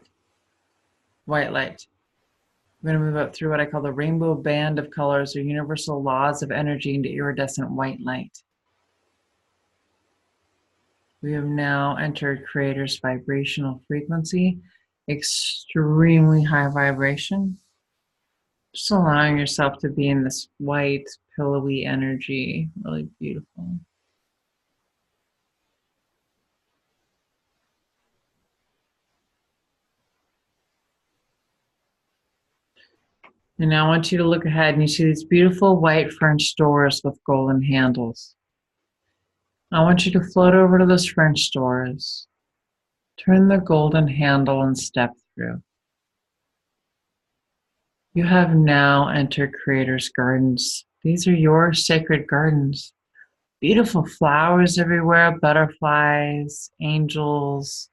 white light. We're going to move up through what I call the rainbow band of colors or universal laws of energy into iridescent white light. We have now entered Creator's vibrational frequency, extremely high vibration. Just allowing yourself to be in this white, pillowy energy, really beautiful. And now I want you to look ahead and you see these beautiful white French doors with golden handles. I want you to float over to those French doors, turn the golden handle and step through. You have now entered Creator's gardens. These are your sacred gardens. Beautiful flowers everywhere, butterflies, angels,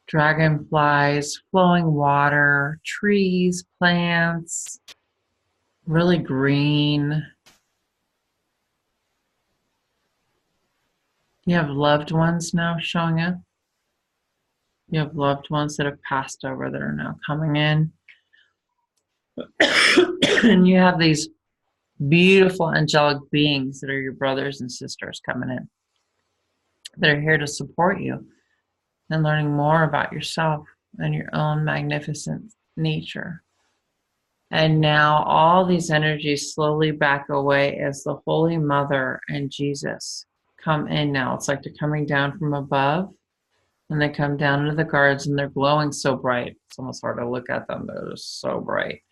dragonflies, flowing water, trees, plants, really green. You have loved ones now showing up. You have loved ones that have passed over that are now coming in. And you have these beautiful angelic beings that are your brothers and sisters coming in that are here to support you and learning more about yourself and your own magnificent nature. And now all these energies slowly back away as the Holy Mother and Jesus come in now. It's like they're coming down from above and they come down into the gardens and they're glowing so bright. It's almost hard to look at them. They're just so bright.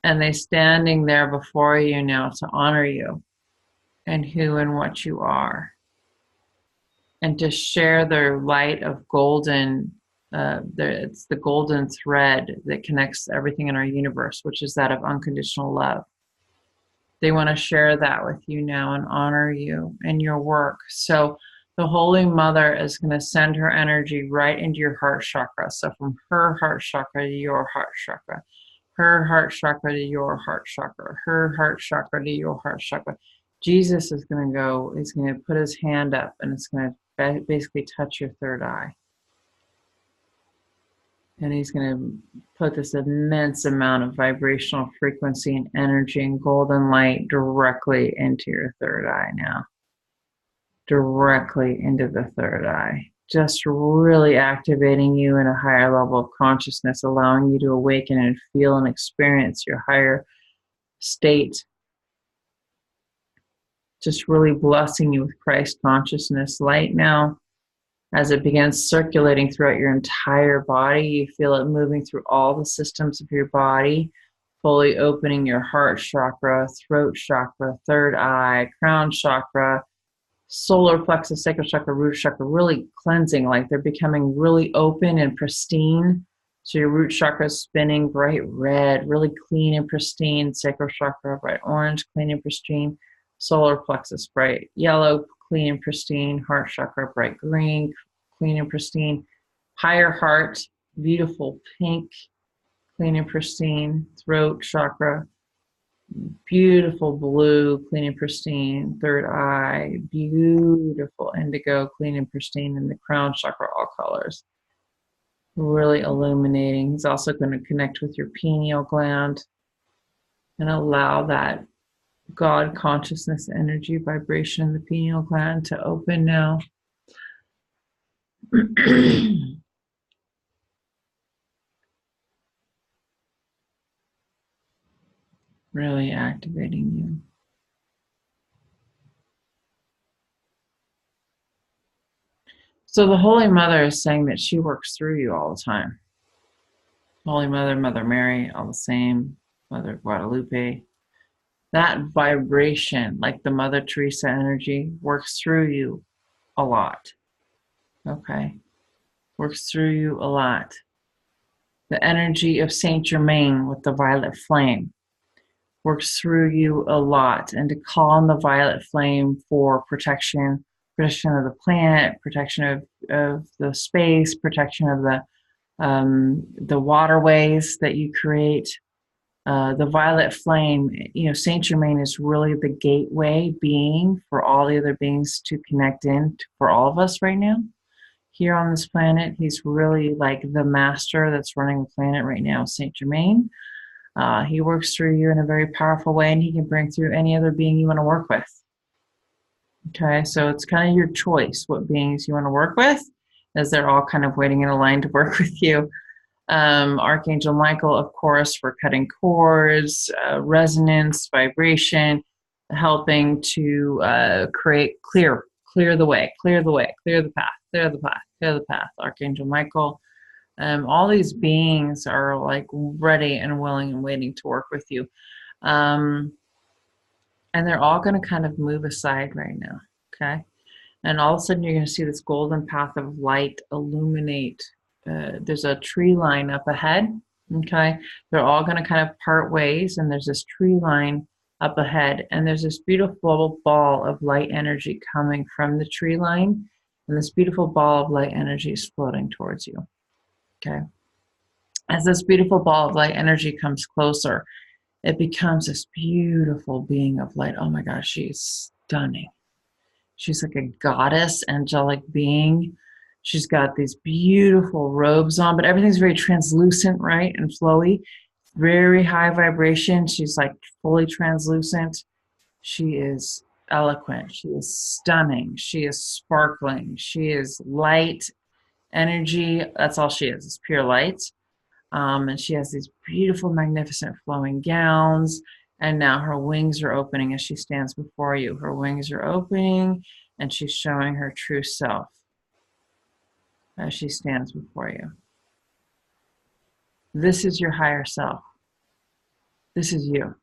And they're standing there before you now to honor you and who and what you are. And to share their light of golden, it's the golden thread that connects everything in our universe, which is that of unconditional love. They want to share that with you now and honor you and your work. So the Holy Mother is going to send her energy right into your heart chakra. So from her heart chakra to your heart chakra, her heart chakra to your heart chakra, her heart chakra to your heart chakra. Jesus is going to go, he's going to put his hand up and it's going to basically touch your third eye. And he's going to put this immense amount of vibrational frequency and energy and golden light directly into your third eye now. Directly into the third eye. Just really activating you in a higher level of consciousness, allowing you to awaken and feel and experience your higher state. Just really blessing you with Christ consciousness light now. As it begins circulating throughout your entire body, you feel it moving through all the systems of your body, fully opening your heart chakra, throat chakra, third eye, crown chakra, solar plexus, sacral chakra, root chakra, really cleansing, like they're becoming really open and pristine. So your root chakra is spinning bright red, really clean and pristine. Sacral chakra, bright orange, clean and pristine. Solar plexus, bright yellow, clean and pristine. Heart chakra, bright green, clean and pristine. Higher heart, beautiful pink, clean and pristine. Throat chakra, beautiful blue, clean and pristine. Third eye, beautiful indigo, clean and pristine. And the crown chakra, all colors. Really illuminating. He's also going to connect with your pineal gland and allow that God consciousness energy vibration in the pineal gland to open now. Really activating you. So the Holy Mother is saying that she works through you all the time. Holy Mother, Mother Mary, all the same. Mother Guadalupe. That vibration, like the Mother Teresa energy, works through you a lot. Okay? Works through you a lot. The energy of Saint Germain with the violet flame works through you a lot. And to call on the violet flame for protection of the planet, protection of the space, protection of the waterways that you create. The violet flame, Saint Germain is really the gateway being for all the other beings to connect in for all of us right now. Here on this planet, he's really like the master that's running the planet right now, Saint Germain. He works through you in a very powerful way, and he can bring through any other being you want to work with. Okay, so it's kind of your choice what beings you want to work with, as they're all kind of waiting in a line to work with you. Archangel Michael, of course, for cutting cords, resonance, vibration, helping to clear the way, clear the path. Archangel Michael. All these beings are like ready and willing and waiting to work with you. And they're all going to kind of move aside right now. Okay. And all of a sudden you're going to see this golden path of light illuminate. There's a tree line up ahead. Okay. They're all going to kind of part ways, and there's this tree line up ahead, and there's this beautiful ball of light energy coming from the tree line, and this beautiful ball of light energy is floating towards you. Okay. As this beautiful ball of light energy comes closer, it becomes this beautiful being of light. Oh my gosh, she's stunning. She's like a goddess, angelic being. She's got these beautiful robes on, but everything's very translucent, right? And flowy. Very high vibration. She's like fully translucent. She is eloquent. She is stunning. She is sparkling. She is light energy. That's all she is. It's pure light. And she has these beautiful, magnificent flowing gowns. And now her wings are opening as she stands before you. Her wings are opening, and she's showing her true self as she stands before you. This is your higher self. This is you.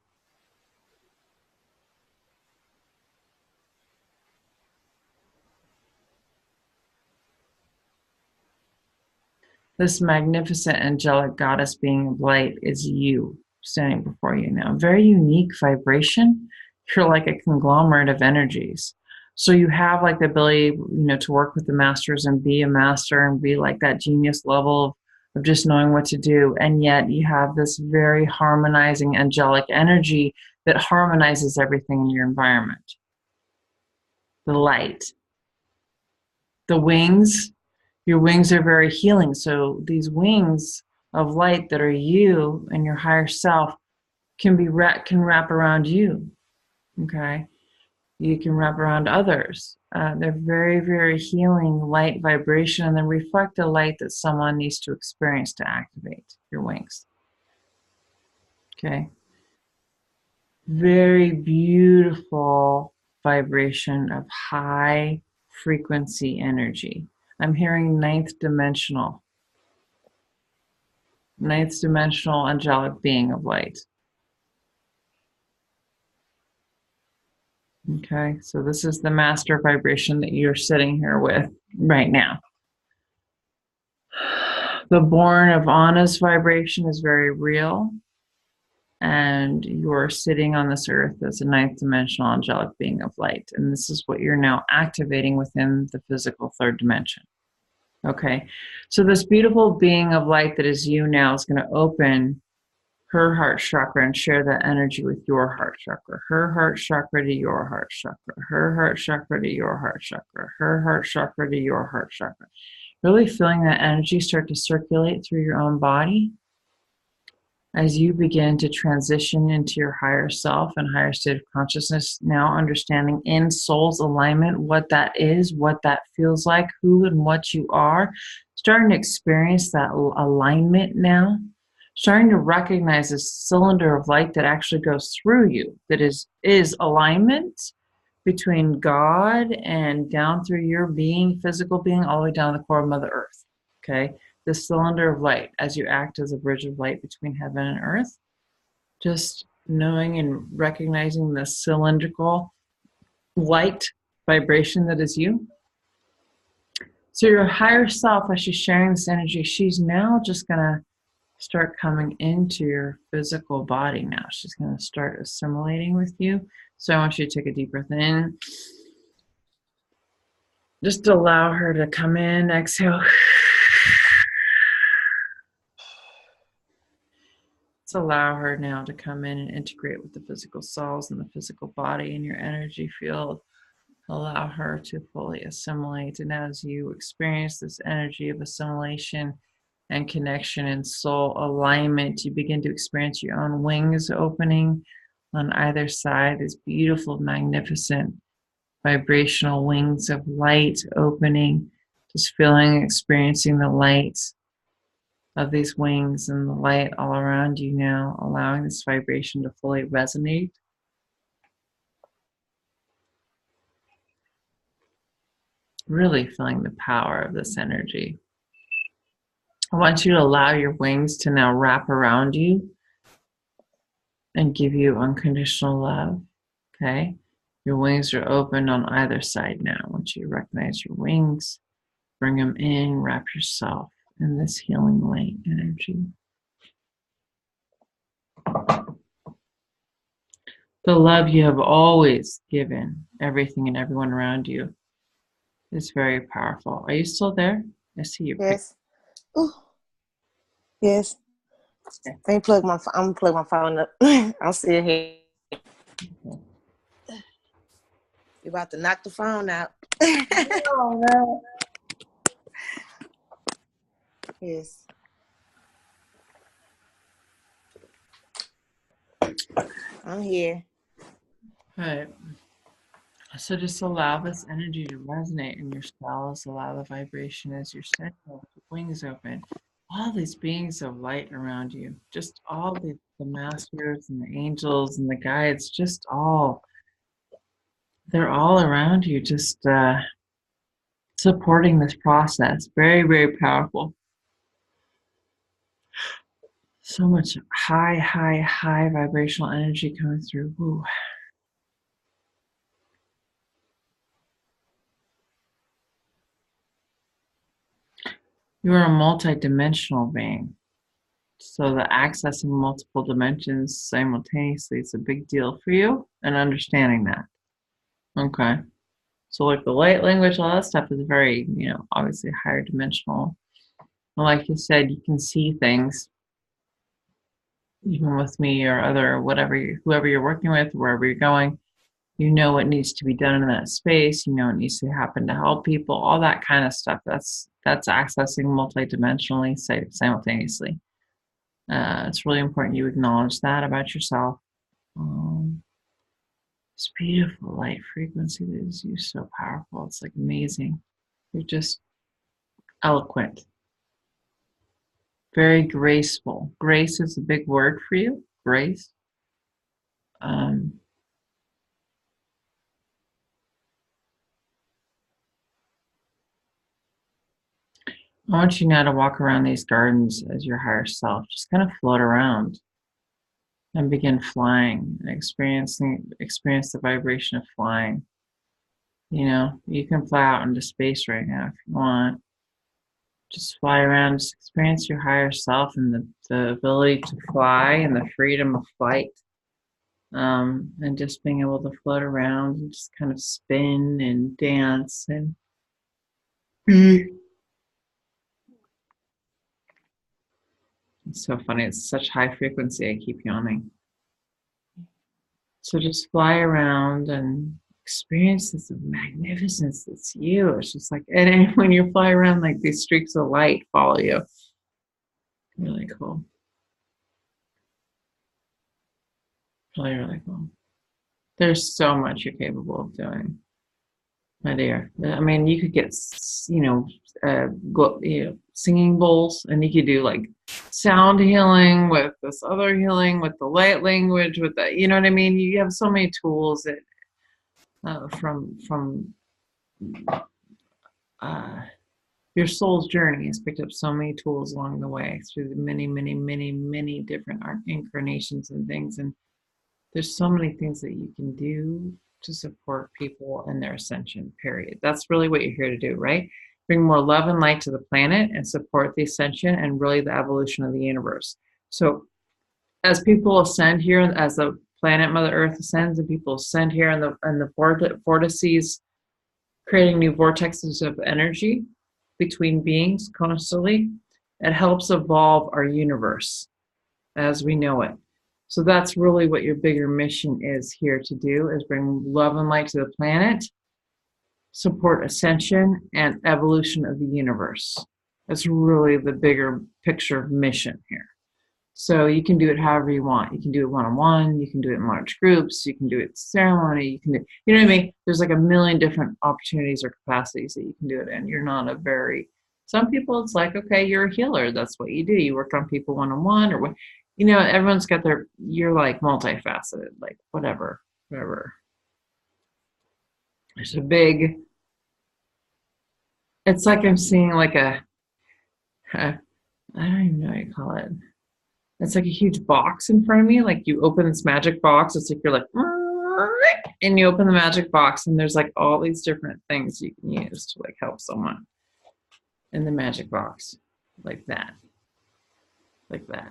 This magnificent angelic goddess being of light is you standing before you now. Very unique vibration. You're like a conglomerate of energies. So you have like the ability, to work with the masters and be a master and be like that genius level of just knowing what to do. And yet you have this very harmonizing angelic energy that harmonizes everything in your environment. the light. The wings, your wings are very healing. So these wings of light that are you and your higher self can wrap around you. Okay, you can wrap around others. They're very, very healing light vibration, and then reflect the light that someone needs to experience to activate your wings. Okay, very beautiful vibration of high frequency energy. I'm hearing ninth dimensional angelic being of light. Okay, so this is the master vibration that you're sitting here with right now. The born of Anna's vibration is very real, and you're sitting on this earth as a ninth dimensional angelic being of light, and this is what you're now activating within the physical third dimension. Okay, so this beautiful being of light that is you now is going to open her heart chakra and share that energy with your heart chakra. Her heart chakra to your heart chakra. Her heart chakra to your heart chakra. Her heart chakra to your heart chakra. Really feeling that energy start to circulate through your own body as you begin to transition into your higher self and higher state of consciousness, now understanding in soul's alignment what that is, what that feels like, who and what you are, starting to experience that alignment now, starting to recognize this cylinder of light that actually goes through you, that is alignment between God and down through your being, physical being, all the way down to the core of Mother Earth. Okay, this cylinder of light, as you act as a bridge of light between heaven and earth, just knowing and recognizing the cylindrical light vibration that is you. So your higher self, as she's sharing this energy, she's now just going to start coming into your physical body now. She's going to start assimilating with you. So I want you to take a deep breath in. Just allow her to come in, exhale. Let's allow her now to come in and integrate with the physical cells and the physical body and your energy field. Allow her to fully assimilate. And as you experience this energy of assimilation and connection and soul alignment, you begin to experience your own wings opening on either side, these beautiful, magnificent vibrational wings of light opening, just feeling, experiencing the light of these wings and the light all around you now, allowing this vibration to fully resonate. Really feeling the power of this energy. I want you to allow your wings to now wrap around you and give you unconditional love. Okay? Your wings are open on either side now. I want you to recognize your wings, bring them in, wrap yourself in this healing light energy. The love you have always given everything and everyone around you is very powerful. Are you still there? I see you.
Yes. Ooh. Yes.
Okay.
I'm gonna plug my phone up. I'm still here. You're about to knock the phone out.
Oh, no.
Yes. I'm here.
All right. So just allow this energy to resonate in your cells. Allow the vibration as you're standing with your wings open. All these beings of light around you, just all the masters and the angels and the guides, just all, they're all around you, just supporting this process. Very, very powerful. So much high, high, high vibrational energy coming through. Woo. You're a multi-dimensional being. So the accessing multiple dimensions simultaneously is a big deal for you, and understanding that. Okay. So like the light language, all that stuff is very, obviously higher dimensional. And like you said, you can see things even with me or whoever you're working with, wherever you're going. You know what needs to be done in that space. You know what needs to happen to help people. All that kind of stuff. That's accessing multidimensionally simultaneously. It's really important you acknowledge that about yourself. This beautiful light frequency that is you so powerful. It's like amazing. You're just eloquent, very graceful. Grace is a big word for you. Grace. Um, I want you now to walk around these gardens as your higher self. Just kind of float around and begin flying and experience the vibration of flying. You know, you can fly out into space right now if you want. Just fly around, just experience your higher self and the ability to fly and the freedom of flight. And just being able to float around and just kind of spin and dance and be. It's so funny. It's such high frequency. I keep yawning. So just fly around and experience this magnificence that's you. It's just like, and when you fly around, like these streaks of light follow you. Really cool. Really, really cool. There's so much you're capable of doing, my dear. I mean, you could get, singing bowls, and you could do like sound healing with this other healing with the light language, with that. You know what I mean? You have so many tools that from uh, your soul's journey has picked up so many tools along the way through the many, many, many, many different incarnations and things. And there's so many things that you can do to support people in their ascension, period. That's really what you're here to do, right? Bring more love and light to the planet and support the ascension and really the evolution of the universe. So as people ascend here, as the planet Mother Earth ascends and people ascend here in the vortices, creating new vortexes of energy between beings constantly, it helps evolve our universe as we know it. So that's really what your bigger mission is here to do, is bring love and light to the planet, support ascension and evolution of the universe. That's really the bigger picture mission here. So you can do it however you want. You can do it one-on-one, you can do it in large groups, you can do it ceremony, you can do, you know what I mean? There's like a million different opportunities or capacities that you can do it in. You're not a very, some people it's like, okay, you're a healer. That's what you do. You work on people one-on-one or what, everyone's got their, you're like multifaceted, like whatever. There's a big, it's like I'm seeing like I don't even know what you call it. It's like a huge box in front of me. Like you open this magic box. It's like you're like, and you open the magic box, and there's like all these different things you can use to like help someone in the magic box, like that, like that.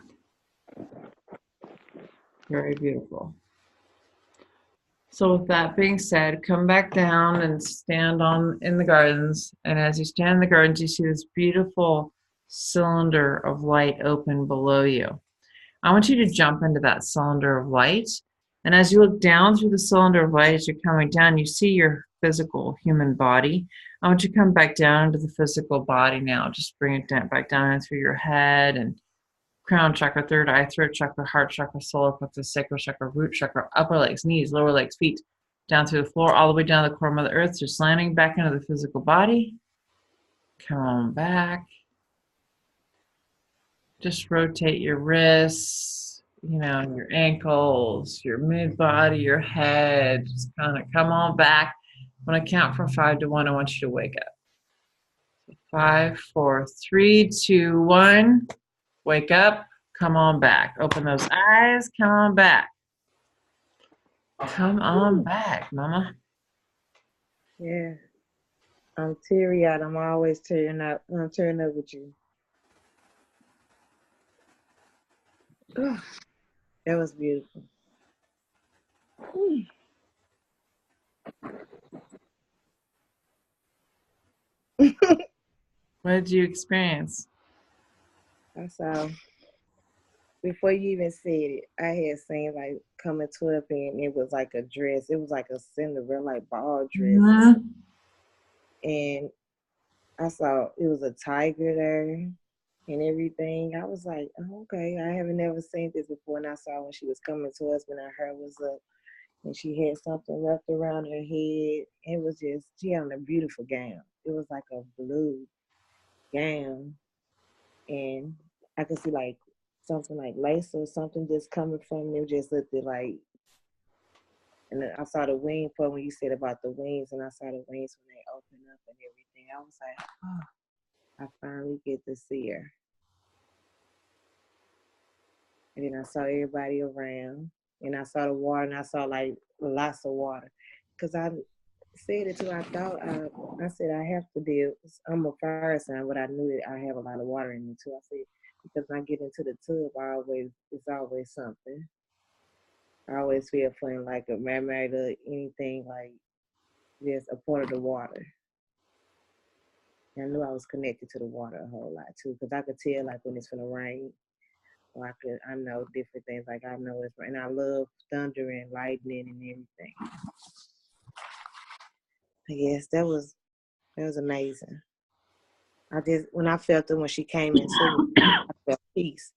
Very beautiful. So with that being said, come back down and stand in the gardens. And as you stand in the gardens, you see this beautiful cylinder of light open below you. I want you to jump into that cylinder of light. And as you look down through the cylinder of light, as you're coming down, you see your physical human body. I want you to come back down into the physical body now. Just bring it down, back down through your head and crown chakra, third eye, throat chakra, heart chakra, solar plexus, sacral chakra, root chakra, upper legs, knees, lower legs, feet, down through the floor, all the way down the core of Mother Earth, just landing back into the physical body. Come on back. Just rotate your wrists, your ankles, your mid body, your head. Just kind of come on back. When I count from 5 to 1, I want you to wake up. 5, 4, 3, 2, 1. Wake up. Come on back. Open those eyes. Come on back. Come on back, Mama.
Yeah. I'm teary-eyed. I'm always tearing up. I'm tearing up with you. That was beautiful.
What did you experience?
I saw before you even said it, I had seen like coming to it, and it was like a dress. It was like a Cinderella like ball dress,
Mhm.
and I saw it was a tiger there and everything. I was like, oh, okay, I haven't never seen this before. And I saw when she was coming to us when her hair was up, and she had something wrapped around her head. It was just she had on a beautiful gown. It was like a blue gown, and I could see like something like lace or something just coming from it. Just looked like, and then I saw the wing for when you said about the wings, and I saw the wings when they opened up and everything. I was like, oh, I finally get to see her. And then I saw everybody around, and I saw the water, and I saw like lots of water, cause I said it too. I thought I said I have to deal. I'm a fire sign, but I knew that I have a lot of water in me too. I said because when I get into the tub, it's always something. I always feel feeling like a mermaid or anything like just a part of the water. And I knew I was connected to the water a whole lot too, because I could tell like when it's gonna rain, or I know different things. Like I know it's and I love thunder and lightning and everything. But yes, that was amazing. I just when I felt it when she came into me, I felt peace.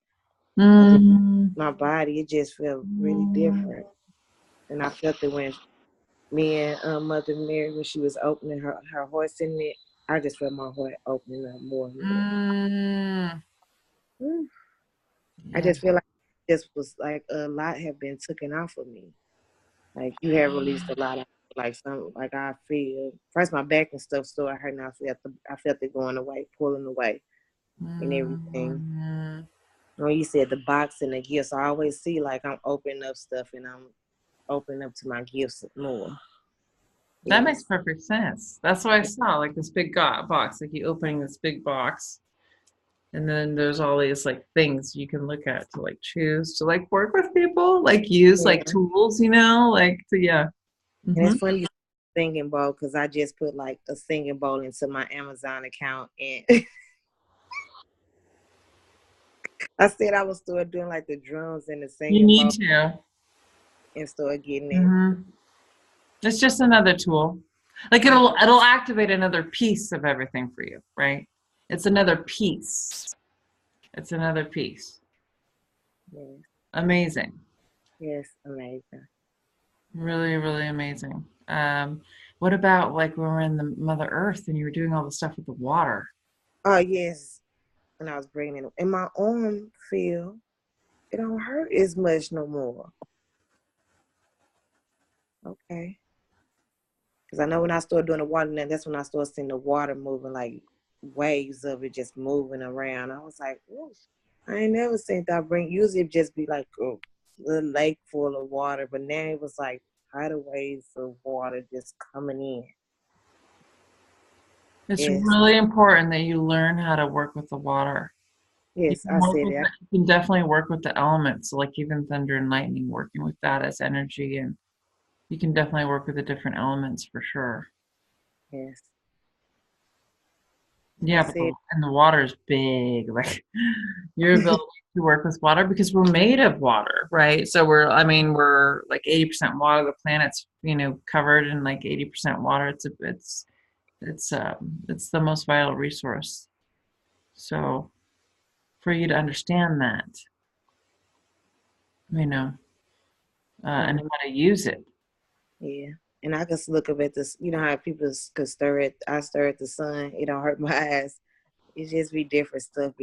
I just
Mm.
my body it just felt really different, and I felt it when me and Mother Mary when she was opening her horse in it. I just felt my heart opening up more and more.
Mm.
Mm. I
Yeah.
just feel like this was like a lot have been taken off of me. Like you have released a lot of like some like I feel first my back and stuff started hurting. I felt it going away, pulling away and everything.
Mm.
When you said the box and the gifts, I always see like I'm opening up stuff and I'm opening up to my gifts more.
That makes
Yes.
perfect sense. That's what I saw, like this big box, like you opening this big box, and then there's all these like things you can look at to like choose to like work with people, like use like
Yeah.
tools, like to yeah.
And
Hmm.
it's funny you singing bowl because I just put like a singing bowl into my Amazon account and I said I would start doing like the drums and the
You
singing
need
bowl
to.
and start getting it.
Hmm. It's just another tool. Like
Yeah.
it'll activate another piece of everything for you, right? It's another piece. It's another piece.
Yes.
Amazing.
Yes. Amazing.
Really, really amazing. What about like when we're in the Mother Earth and you were doing all the stuff with the water?
Oh yes. When I was bringing it and my arm feel it don't hurt as much no more. Okay. Because I know when I started doing the water, then that's when I started seeing the water moving, like waves of it just moving around. I was like, ooh, I ain't never seen that bring. Usually it just be like a little lake full of water, but now it was like tidal waves of water just coming in.
It's
Yes,
really important that you learn how to work with the water. You
yes,
can
I
work
said
with
that.
it, you can definitely work with the elements, like even thunder and lightning, working with that as energy, and you can definitely work with the different elements for sure.
Yes, I
Yeah, but
said,
and the water is big, like your ability to work with water because we're made of water, right? So I mean, we're like 80% water. The planet's, covered in like 80% water. It's the most vital resource. So for you to understand that, you know, and
mm-hmm,
how to use it.
yeah. And I just look up at this. You know how people could stare at. I stare at the sun. It don't hurt my eyes. It just be different stuff.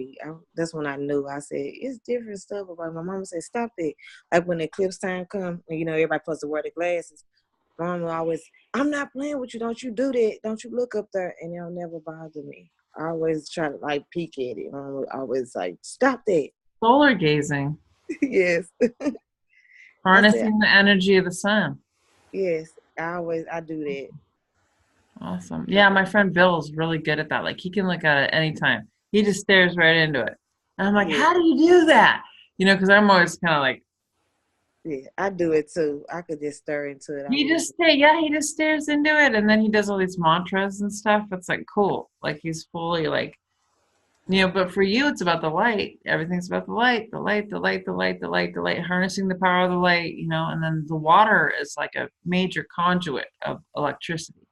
That's when I knew. I said it's different stuff about. My mama said, "Stop it!" Like when the eclipse time come, and everybody supposed to wear the glasses. My mama always, "I'm not playing with you. Don't you do that? Don't you look up there?" And it'll never bother me. I always try to like peek at it. Mama always like, "Stop that!"
Solar gazing,
Yes, I said
harnessing the energy of the sun.
yes. I do that.
Awesome. Yeah, my friend Bill's really good at that. Like he can look at it anytime. He just stares right into it. And I'm like,
Yeah,
how do you do that? Because I'm always kind of like,
yeah. I do it too. I could just stir into it. I'm just
he just stares into it and then he does all these mantras and stuff. It's like cool. Like he's fully like You know, but for you, it's about the light. Everything's about the light, the light, the light, the light, the light, the light, harnessing the power of the light, you know, and then the water is like a major conduit of electricity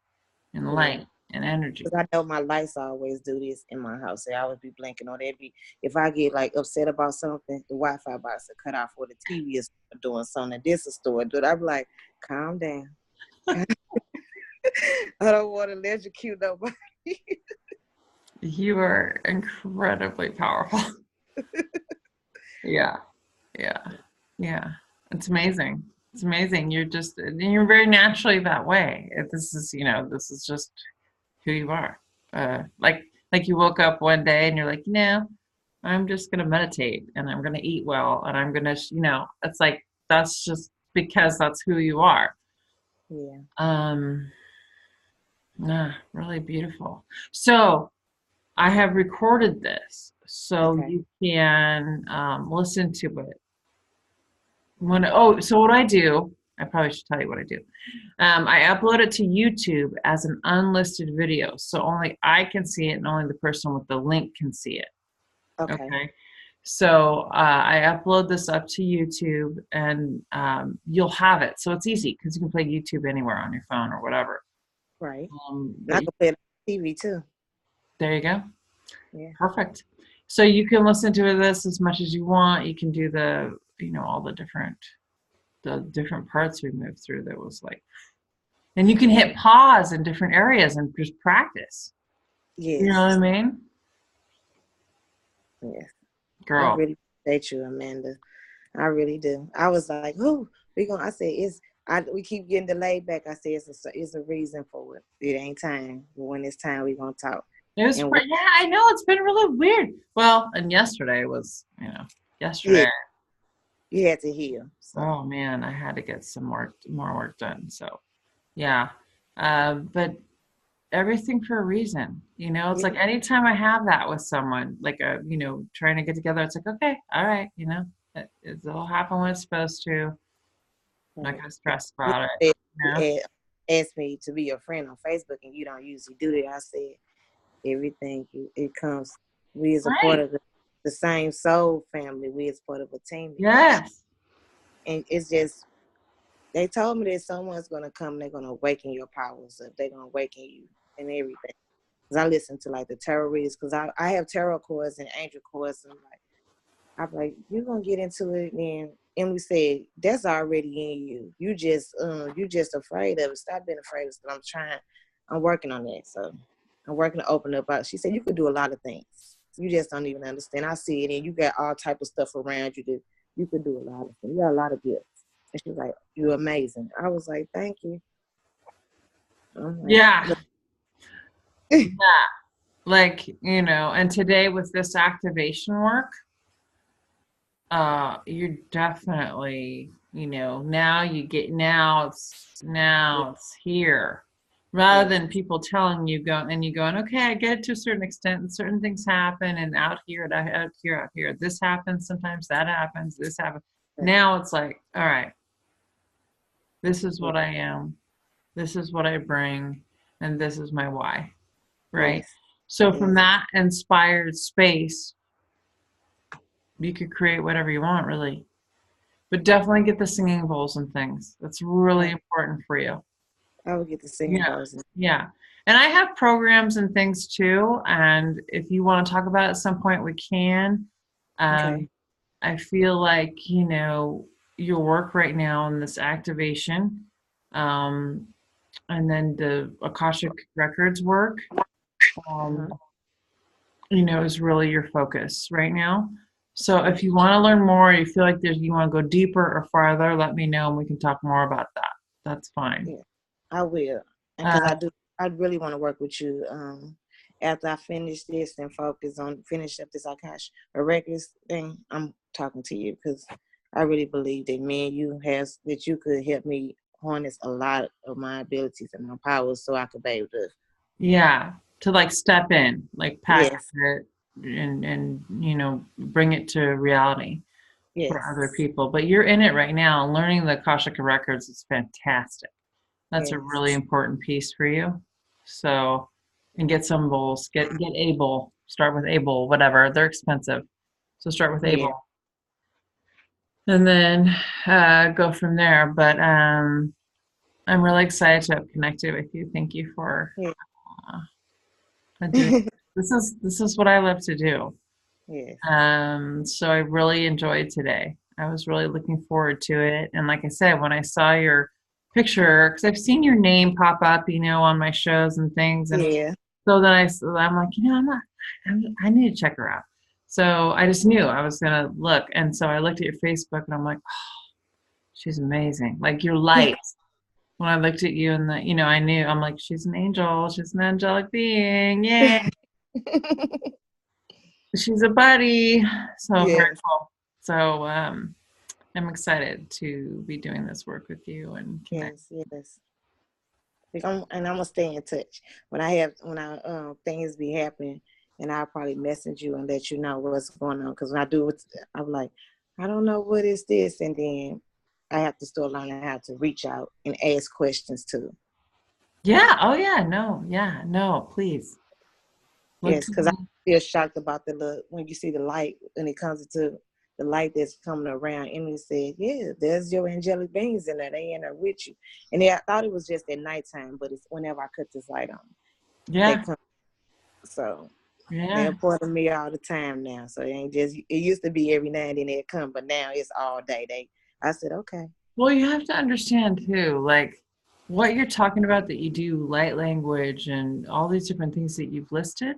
and
Yeah.
light and energy.
Because I know my lights always do this in my house. They always be blinking on. They be if I get like upset about something, the Wi-Fi box will cut off, or the TV is doing something. This is story, dude. I'm like, calm down. I don't want to electrocute nobody.
You are incredibly powerful. Yeah, yeah, yeah. It's amazing. It's amazing. You're very naturally that way. This is, you know, this is just who you are. Like you woke up one day and you're like, you know, I'm just gonna meditate and I'm gonna eat well and I'm gonna, you know, it's like that's just because that's who you are.
Yeah.
Um, really beautiful. So I have recorded this so
Okay.
you can listen to it. So what I do, I probably should tell you what I do. I upload it to YouTube as an unlisted video, so only I can see it and only the person with the link can see it.
Okay.
Okay. So I upload this up to YouTube and you'll have it. So it's easy because you can play YouTube anywhere on your phone or whatever.
Right. And
But
I can play it on TV too.
there you go.
Yeah.
Perfect. So you can listen to this as much as you want. You can do the, you know, all the different parts we moved through that was like, and you can hit pause in different areas and just practice. You know what I
Yes.
mean?
Yes. I
Girl.
really appreciate you, Amanda. I really do. I was like, "Who we gonna?" I said, "It's." We keep getting delayed back. I said, "It's a reason for it. It ain't time. But when it's time, we gonna talk." And
Yeah, I know it's been really weird. Well, and yesterday was, you know,
yeah,
yesterday,
you had to heal. So
oh man, I had to get some more work done. So yeah. But everything for a reason. You know, it's
yeah,
like anytime I have that with someone, like a, you know, trying to get together, it's like, okay, all right, you know, it'll happen when it's supposed to. I'm not
right.
gonna stress
You
about it.
said
You know?
you asked me to be your friend on Facebook, and you don't usually do that. I said everything. It comes. We as a part
Right.
of the same soul family. We as part of a team together,
Yes.
and it's just they told me that someone's gonna come. They're gonna awaken your powers up. They're gonna awaken you and everything. Because I listen to like the tarot readers. Because I have tarot cards and angel cards, and I'm like, you're gonna get into it. And Emily said, that's already in you. You just afraid of it. Stop being afraid of it. I'm working on that. So I'm working to open up. She said, you could do a lot of things. You just don't even understand. I see it, and you got all type of stuff around you that you could do a lot of things. You got a lot of gifts. And she's like, you're amazing. I was like, thank you. I'm like,
Yeah.
look.
Yeah. Like, you know, and today with this activation work, you're definitely, you know, now it's here. Rather
Yes,
than people telling you you going, okay, I get it to a certain extent, and certain things happen, and out here, out here, this happens, sometimes that happens, this happens.
right.
Now it's like, all right, this is
Yes,
what I am, this is what I bring, and this is my why, right?
yes,
So from
yes.
that inspired space, you could create whatever you want, really. But definitely get the singing bowls and things. That's really
Oh,
important for you.
I would get the singing
Yeah.
bowls.
Yeah. And I have programs and things too. And if you want to talk about it at some point, we can.
Okay.
Um, I feel like, you know, your work right now in this activation, um, and then the Akashic Records work,
Uh-huh.
um, you know, is really your focus right now. So if you want to learn more, you feel like you want to go deeper or farther, let me know and we can talk more about that. That's fine.
Yeah, I will. And because
Uh,
I really want to work with you. After I finish this and finish up this Akash Records thing, I'm talking to you because I really believe that me and you that you could help me harness a lot of my abilities and my powers so I could be able to.
yeah, to like step in, like package
Yes,
it and you know, bring it to reality for other
yes,
people. But you're in it right now. Learning the Akashic Records is fantastic. That's a really
yes,
important piece for you. So, and get some bowls. Get a bowl. start with Able, whatever. They're expensive. So start with
Yeah.
Able and then go from there. But I'm really excited to have connected with you. Thank you
Yeah.
doing this is what I love to do.
Yes.
So I really enjoyed today. I was really looking forward to it. And like I said, when I saw your picture, because I've seen your name pop up, on my shows and things, and
Yeah.
so then I'm like, I need to check her out. So I just knew I was gonna look, and so I looked at your Facebook, and I'm like, oh, she's amazing. Like your light. When I looked at you, and I knew I'm like, she's an angel. She's an angelic being. Yay! She's a buddy. So very
Yes.
cool. So I'm excited to be doing this work with you and connect.
Yes. Yes. And I'm gonna stay in touch when I things be happening, and I'll probably message you and let you know what's going on. Because when I do it, I'm like, I don't know what is this, and then I have to start learning how to reach out and ask questions too.
Yeah. Oh yeah. No. Yeah. No. Please look
Yes,
to
because I'm
me.
still shocked about the look when you see the light when it comes to the light that's coming around. And he said, "Yeah, there's your angelic beings in there. They in there with you." And I thought it was just at nighttime, but it's whenever I cut this light on, they
Yeah.
come. So they're
Yeah.
a part of me all the time now. So it ain't just. It used to be every now and then they'd come, but now it's all day. I said, okay.
Well, you have to understand too, like what you're talking about that you do light language and all these different things that you've listed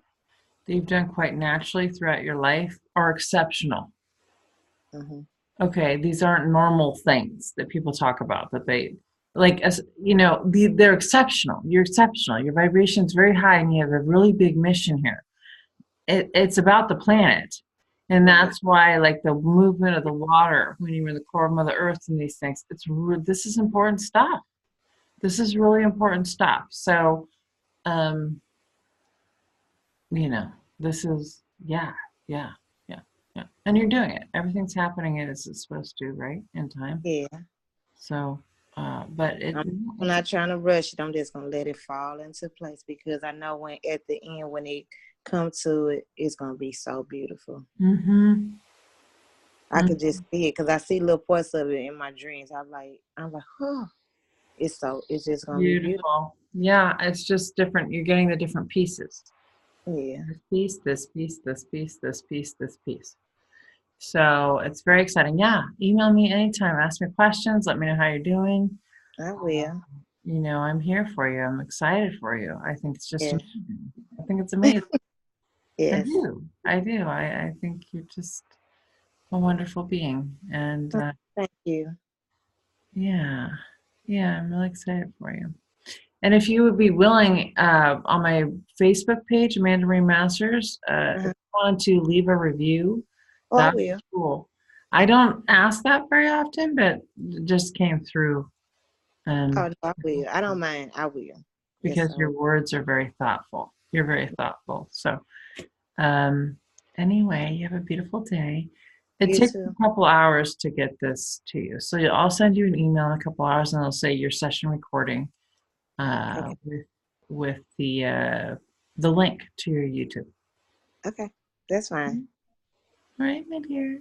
that you've done quite naturally throughout your life are exceptional.
Mm-hmm.
Okay, these aren't normal things that people talk about that they like as they're exceptional. You're exceptional. Your vibration's very high and you have a really big mission here. It's about the planet. And
Right.
that's why like the movement of the water when you're in the core of Mother Earth and these things, this is important stuff. This is really important stuff. So um, this is yeah, yeah, yeah. And you're doing it. Everything's happening as it's supposed to, right? In time.
Yeah.
So, but
I'm not trying to rush it. I'm just gonna let it fall into place because I know when at the end when it come to it, it's gonna be so beautiful.
mm-hmm,
I could just see it because I see little parts of it in my dreams. I'm like, oh, it's just gonna be beautiful.
beautiful. Yeah, it's just different. You're getting the different pieces.
Yeah,
This piece, this piece, this piece, this piece, this piece. So it's very exciting. Yeah, email me anytime. Ask me questions. Let me know how you're doing.
I
Uh,
will.
I'm here for you. I'm excited for you. I think it's just
Yeah,
amazing. I think it's amazing. I
yes.
do. I do. I think you're just a wonderful being. And
Oh, thank you.
yeah, yeah, I'm really excited for you. And if you would be willing, on my Facebook page, Amanda Marie Masters, if you
Uh-huh.
wanted to leave a review,
Oh, I
that would be
will.
cool. I don't ask that very often, but it just came through.
Oh,
And
no, I will. I don't mind. I will. Yes,
because
I
your
will.
words are very thoughtful, you're very thoughtful. So, um, anyway, you have a beautiful day. It
You
takes
too.
a couple hours to get this to you. So I'll send you an email in a couple hours and it'll say your session recording
Okay.
with the link to your YouTube.
Okay. That's fine.
All right, my dear.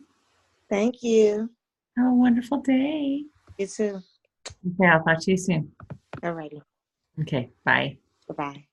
Thank you.
Have a wonderful day.
You too.
Okay, I'll talk to you soon.
Alrighty.
Okay, bye.
Bye bye.